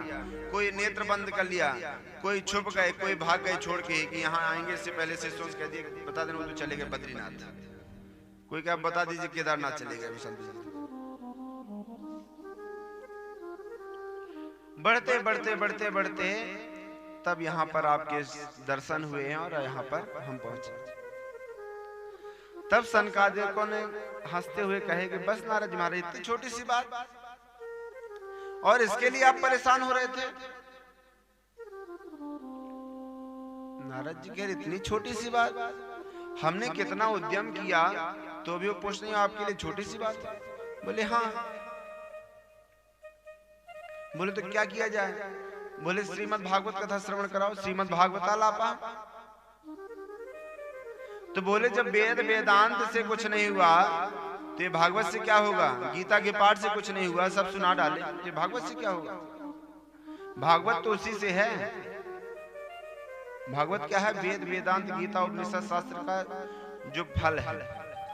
कोई नेत्र बंद कर लिया, कोई छुप गए, कोई भाग गए छोड़ के कि यहाँ आएंगे इससे पहले से सोच कह दिए बता देना वो तो चले गए बद्रीनाथ। कोई क्या बता दीजिए केदारनाथ चले गए संत। बढ़ते बढ़ते बढ़ते बढ़ते तब यहाँ पर आपके दर्शन हुए हैं और यहाँ पर हम पहुंचे। तब सनकादिकों ने हंसते हुए कहे कि बस नारद जी महाराज इतनी छोटी सी बात और इसके लिए आप परेशान हो रहे थे। नारद जी कह रहे इतनी छोटी सी बात, हमने कितना उद्यम किया तो भी वो पूछ रहे आपके लिए छोटी सी बात है। बोले हाँ। बोले तो क्या किया जाए? बोले श्रीमद् भागवत कथा श्रवण कराओ, श्रीमद् भागवतालापा। तो बोले जब वेद वेदांत से कुछ नहीं हुआ तो ये भागवत से क्या होगा? गीता के पाठ से कुछ नहीं हुआ, सब सुना डाले, ये भागवत से क्या होगा? भागवत तो उसी से है। भागवत क्या है? वेद वेदांत गीता उपनिषद शास्त्र का जो फल है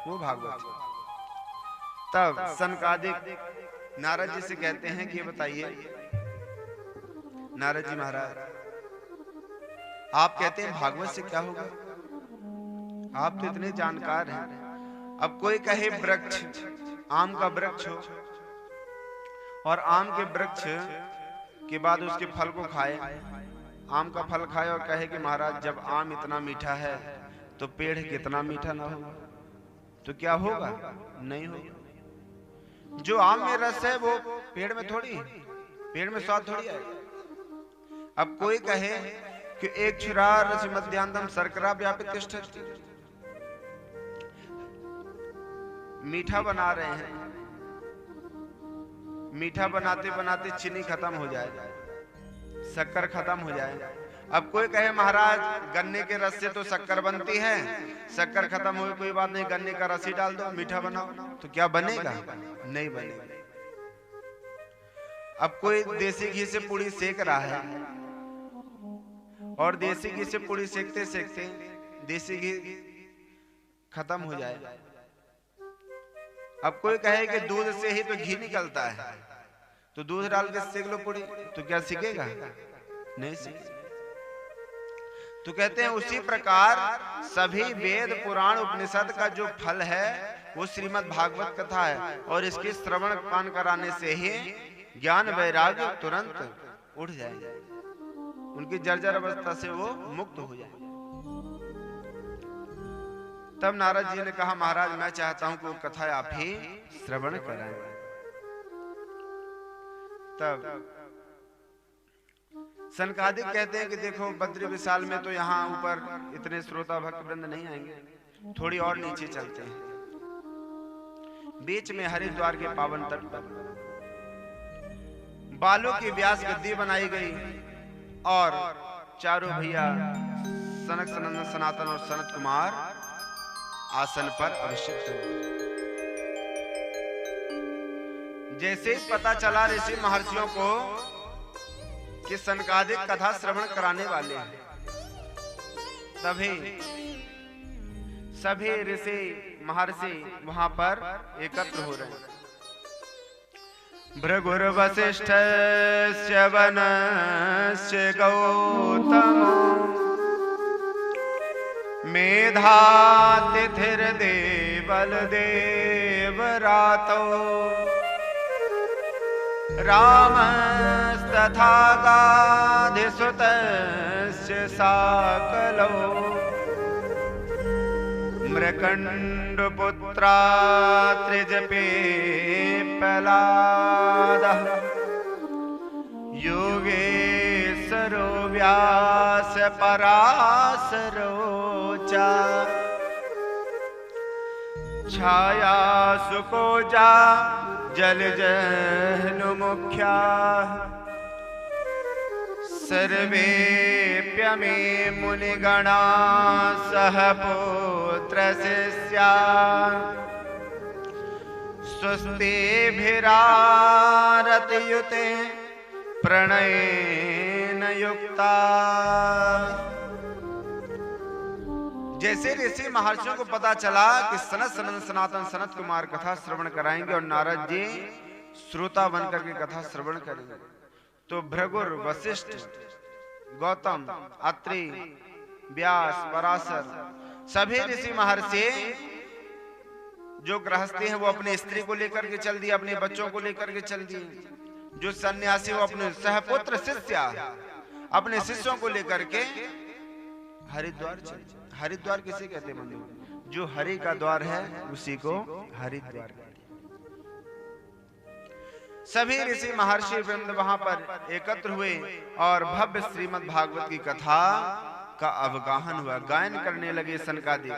वो भागवत है। तब सनकादिक नारद जी से कहते हैं कि ये बताइए नारद जी महाराज आप कहते हैं भागवत से क्या होगा? आप तो इतने जानकार हैं। अब कोई कहे वृक्ष, आम का वृक्ष हो और आम के वृक्ष के बाद उसके फल को खाए, आम का फल खाए और कहे कि महाराज जब आम इतना मीठा है तो पेड़ कितना मीठा ना होगा, तो क्या होगा? नहीं होगा। जो आम में रस है वो पेड़ में थोड़ी, पेड़ में स्वाद थोड़ी है। अब कोई कहे कि एक क्षुरा रस मध्यांतम शर्करा व्यापित तिष्ठति, मीठा बना रहे हैं, मीठा बनाते बनाते चीनी खत्म हो जाए, शक्कर खत्म हो जाए। अब कोई कहे महाराज गन्ने के रस से तो शक्कर बनती है, शक्कर खत्म हो कोई बात नहीं, गन्ने का रस ही डाल दो, मीठा बनाओ, तो क्या बनेगा? नहीं बनेगा। अब कोई देसी घी से पूड़ी सेक रहा है और देसी घी से पूड़ी सेकते सेकते देसी घी खत्म हो जाए। अब कोई कहे कि दूध से ही तो घी निकलता है, तो दूध डाल के सेक लो पूड़ी, तो क्या सीखेगा? नहीं सीखेगा। तो कहते हैं उसी प्रकार सभी वेद पुराण उपनिषद का जो फल है वो श्रीमद् भागवत कथा है, और इसके श्रवण पान कराने से ही ज्ञान वैराग्य तुरंत उठ जाएंगे, उनकी जर्जर अवस्था से वो मुक्त हो जाएंगे। तब नारद जी ने कहा महाराज मैं चाहता हूं कि वो कथा आप ही श्रवण कराएं। तब सनकादिक कहते हैं कि देखो बद्री विशाल में तो यहाँ ऊपर इतने श्रोता भक्त वृंद नहीं आएंगे, थोड़ी और नीचे चलते हैं। बीच में हरिद्वार के पावन तट पर बालों की व्यास गद्दी बनाई गई और चारों भैया सनक सनंदन सनातन और सनत कुमार आसन पर अभिषिक्त हुए। जैसे पता चला ऋषि महर्षियों को कि सनकादिक कथा श्रवण कराने वाले हैं, तभी सभी ऋषि महर्षि वहां पर एकत्र हो रहे हैं। भृगुर्वसिष्ठस्य वनस्य गौतमो मेधातिथिर्देवलदेवरातो रामस्तथा गाधिसुतस्य साकलो मृकण्डपुत्रा त्रिजपेप्पलादः योगेश्वरो व्यासपराशरो च छाया सुकोजा जलजहनुमुख्याः सर्वेऽप्यमे मुनिगणा सह पुत्रशिष्या स्वस्तिभिरारतयुते प्रणयेन युक्ता। जैसे ऋषि महर्षियों को पता चला कि सनातन सनत कुमार कथा श्रवण कराएंगे और नारद जी श्रोता बनकर के कथा श्रवण करेंगे, तो भृगुर, वशिष्ठ, गौतम, अत्रि, व्यास, पराशर सभी ऋषि महर्षि जो गृहस्थी हैं वो अपनी स्त्री को लेकर के चल दिए, अपने बच्चों को लेकर के चल दिए। जो सन्यासी वो अपने सहपुत्र शिष्य अपने शिष्यों को लेकर के हरिद्वार चले। हरिद्वार किसे कहते बंधु? जो हरि का द्वार है उसी को हरिद्वार कहते। सभी ऋषि महर्षि वृंद वहां पर एकत्र हुए और भव्य श्रीमद् भागवत की कथा का अवगाहन हुआ। गायन करने लगे सनकादिक।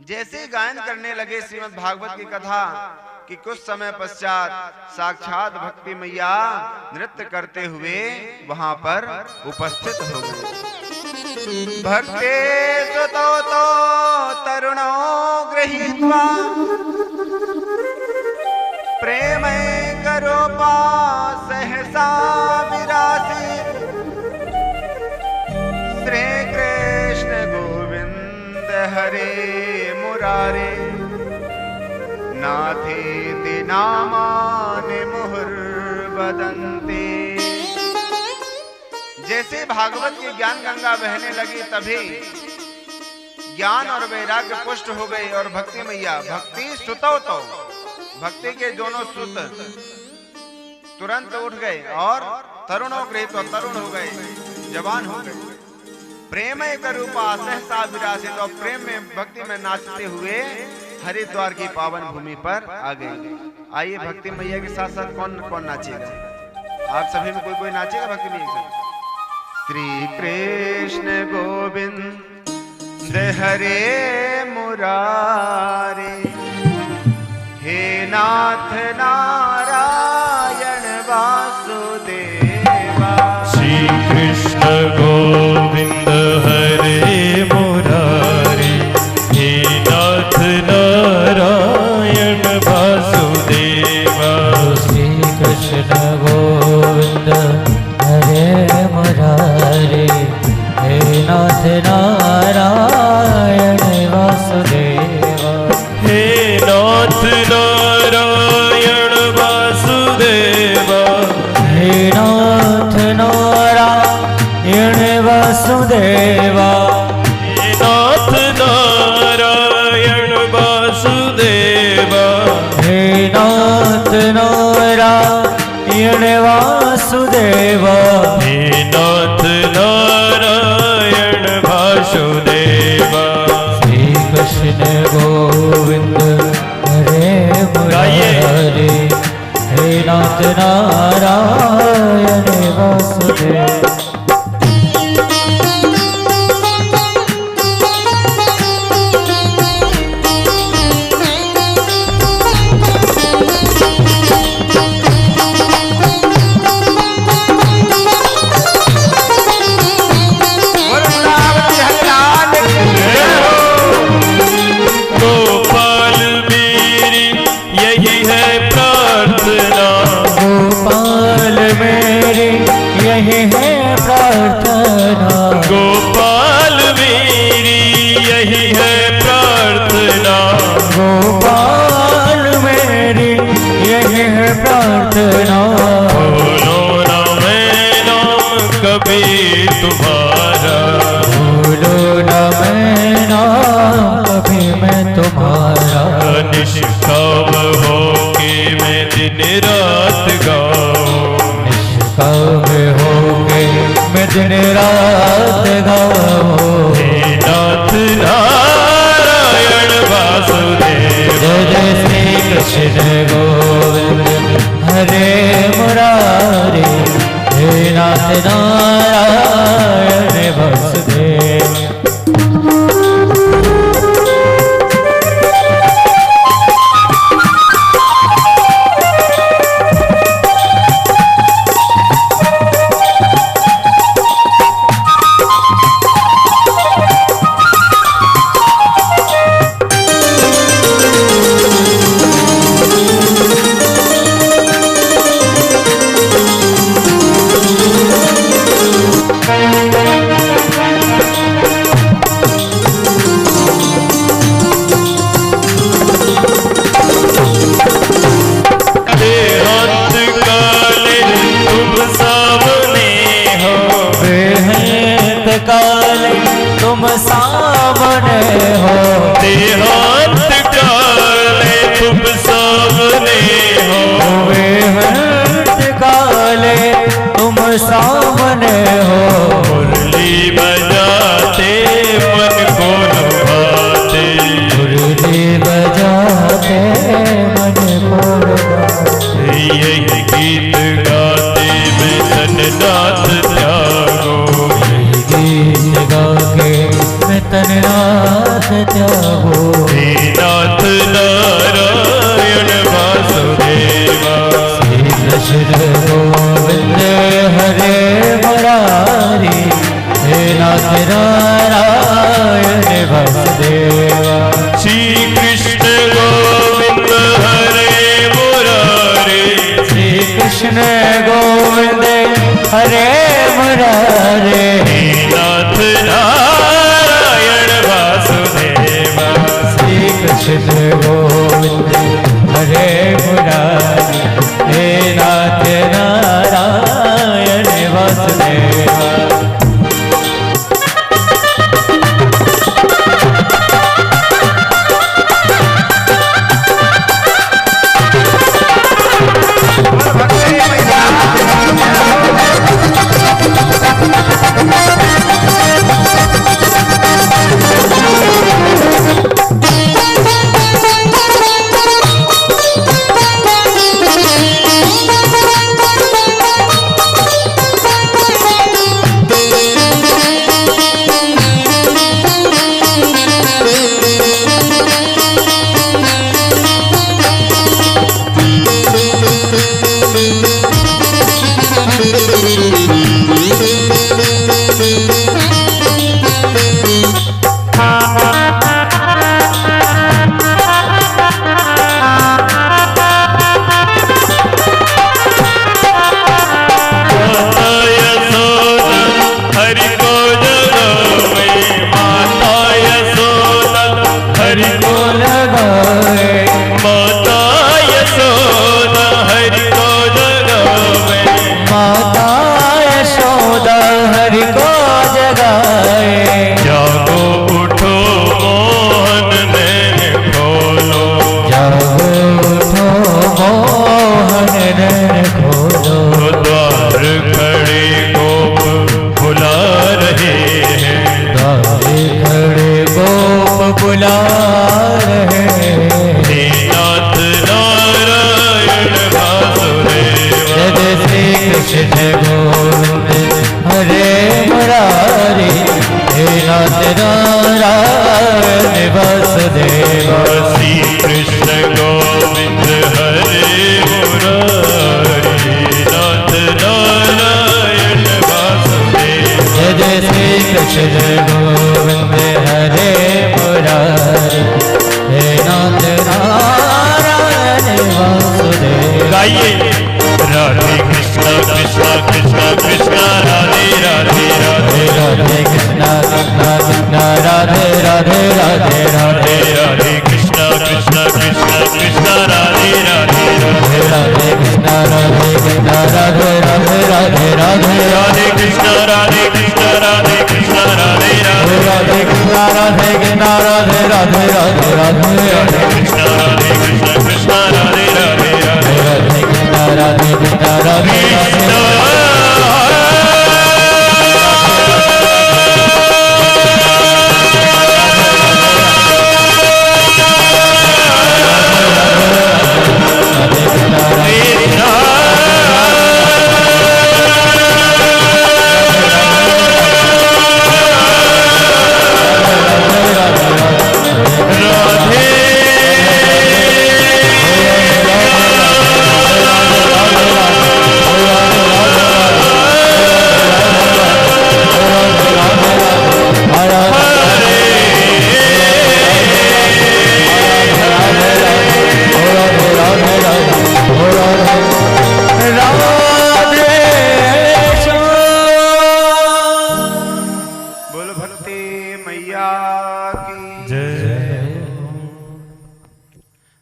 जैसे गायन करने लगे श्रीमद् भागवत की कथा कि कुछ समय पश्चात साक्षात भक्ति मैया नृत्य करते हुए वहां पर उपस्थित हो गए। भक्ते सुतो तो तरुणो गृहीत्वा प्रेम करो पा सहसा विरासी श्री कृष्ण गोविंद हरे मुरारे नाथेति नामानि मुहुर्वदन्ति। जैसे भागवत की ज्ञान गंगा बहने लगी तभी ज्ञान और वैराग्य पुष्ट हो गए और भक्ति मैया भक्ति सुतो तो भक्ति के दोनों सुत तुरंत उठ गए और तरुणों गृहीत तो तरुण हो गए, जवान हो गए। प्रेम एक रूपा सहसा विरासित और प्रेम में भक्ति में नाचते हुए हरिद्वार की पावन भूमि पर आ गए। आइए भक्ति मैया के साथ साथ कौन कौन नाचेगा? आप सभी में कोई कोई नाचेगा भक्ति मैया के साथ? श्री कृष्ण गोविंद हरे मुरारे हे नाथ नारायण वासुदेवा। श्री कृष्ण गोविंद हरे मुरारे हे नाथ नारायण वासुदेवा। श्री कृष्ण गोविंद हरे मुरारे हे नाथ नारायण वासुदेवा। हे नाथ नारायण वासुदेवा। हे नाथ नारायण वासुदेवा। हे नाथ नारायण वासुदेवा। हे नाथ नारायण वासुदेवा। हे नाथ नारायण वासुदेवा। श्री कृष्ण गोविंद हरे मुरारे हे नाथ नारायण वासुदेवा। गोपाल मेरी यही है प्रार्थना। गोपाल मेरी यही है तुम्हारा। भूलू न मैं नाम कभी मैं तुम्हारा। निष्काम हो के मैं दिन रात गाऊं। निष्काम हो के मैं दिन रात गाऊं। हे नाथ नारायण वासुदेव। जय जय श्री कृष्ण गोविंद हरे मुरारी। हे नाथ नारायण वासुदेव। काले तुम सामने हो। देहांत काले तुम सामने हो। बेहंत काले तुम सामने हो। मुरली बजाते मन को लुभाते। मुरली बजाते मन को लुभाते। यही गीत गाते मैं तन नाथ त्यागो। गीत गा के मैं तन नाथ त्यागो। हे नाथ नारायण वासुदेवा। श्री कृष्ण गोविंद हरे मुरारी। हे नाथ नारायण वासुदेवा। श्री कृष्ण गोविंद हरे मुरारी। श्री कृष्ण गोविंद हरे मुरारी। नाथ नारायण वासुदेवा। श्री कृष्ण गोविंद हरे मुरारी। हे नाथ नारायण वासुदेवा। बुला रहे। नाथ नारायण वासुदेव। जय श्री कृष्ण गोविंद हरे मुरारी। हे नाथ नारायण वासुदेव। श्री कृष्ण गोविंद हरे मुरारी। नाथ नारायण वासुदेव। जय श्री कृष्ण गोविंद हरे मुरारी। हे नाथ नारायण वासुदेव। गाइए राधे कृष्णा कृष्णा कृष्णा कृष्णा राधे राधे राधे राधे कृष्णा कृष्णा कृष्णा राधे राधे राधे राधे राधे कृष्णा कृष्णा कृष्णा कृष्णा राधे राधे राधे राधे कृष्णा राधे कृष्णा राधे राधे राधे राधे राधे कृष्णा राधे कृष्णा कृष्णा राधे राधे राधे राधे कृष्णा राधे कृष्ण कृष्णा राधे राधे राधे राधे कृष्णा राधे कृष्णा राधे राधे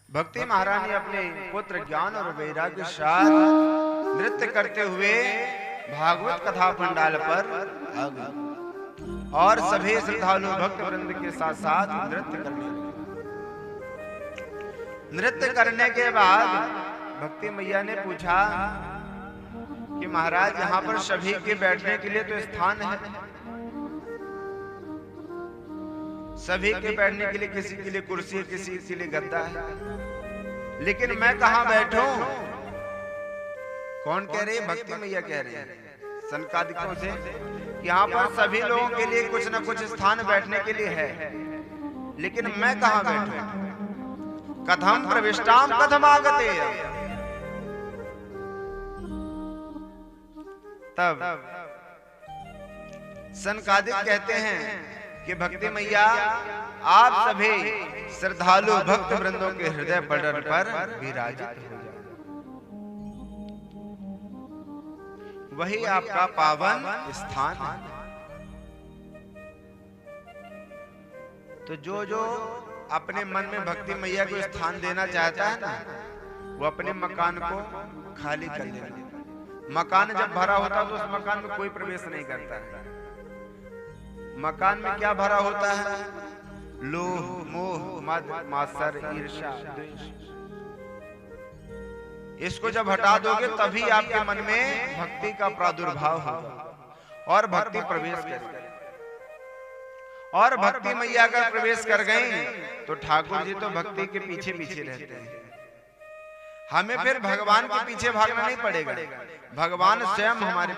भक्ति महारानी अपने पुत्र ज्ञान और वैराग्य के साथ नृत्य करते हुए भागवत कथा पंडाल पर आ गई और सभी श्रद्धालु भक्त वृंद के साथ साथ नृत्य करने के बाद भक्ति मैया ने पूछा कि महाराज यहाँ पर सभी के बैठने के लिए तो स्थान है, सभी के बैठने के लिए किसी के लिए कुर्सी है, किसी के लिए गद्दा है, लेकिन मैं कहां बैठूं? कौन कह रही है? भक्ति मैया कह रही है सनकादिकों से, यहाँ पर सभी लोगों के लिए कुछ न कुछ स्थान बैठने के लिए है, लेकिन मैं कहां बैठूं? कथम प्रविष्टाम कथम आगते। तब सनकादिक कहते हैं कि भक्ति मैया आप सभी श्रद्धालु भक्त वृंदों के हृदय पटल पर विराजित हो जाए, वही आपका पावन स्थान है। तो जो अपने मन में भक्ति मैया को स्थान देना चाहता है ना, वो अपने मकान को खाली कर देना। मकान जब भरा होता है तो उस मकान में कोई प्रवेश नहीं करता है। मकान में क्या भरा होता है? लोभ, मोह, मद, मात्सर्य, ईर्ष्या, द्वेष। इसको जब हटा दोगे तभी आपके मन में भक्ति का प्रादुर्भाव होगा और भक्ति प्रवेश करेगी। और भक्ति मैया अगर प्रवेश कर गई तो ठाकुर जी तो भक्ति के पीछे पीछे रहते हैं। हमें फिर भगवान के पीछे भागना नहीं पड़ेगा, भगवान स्वयं हमारे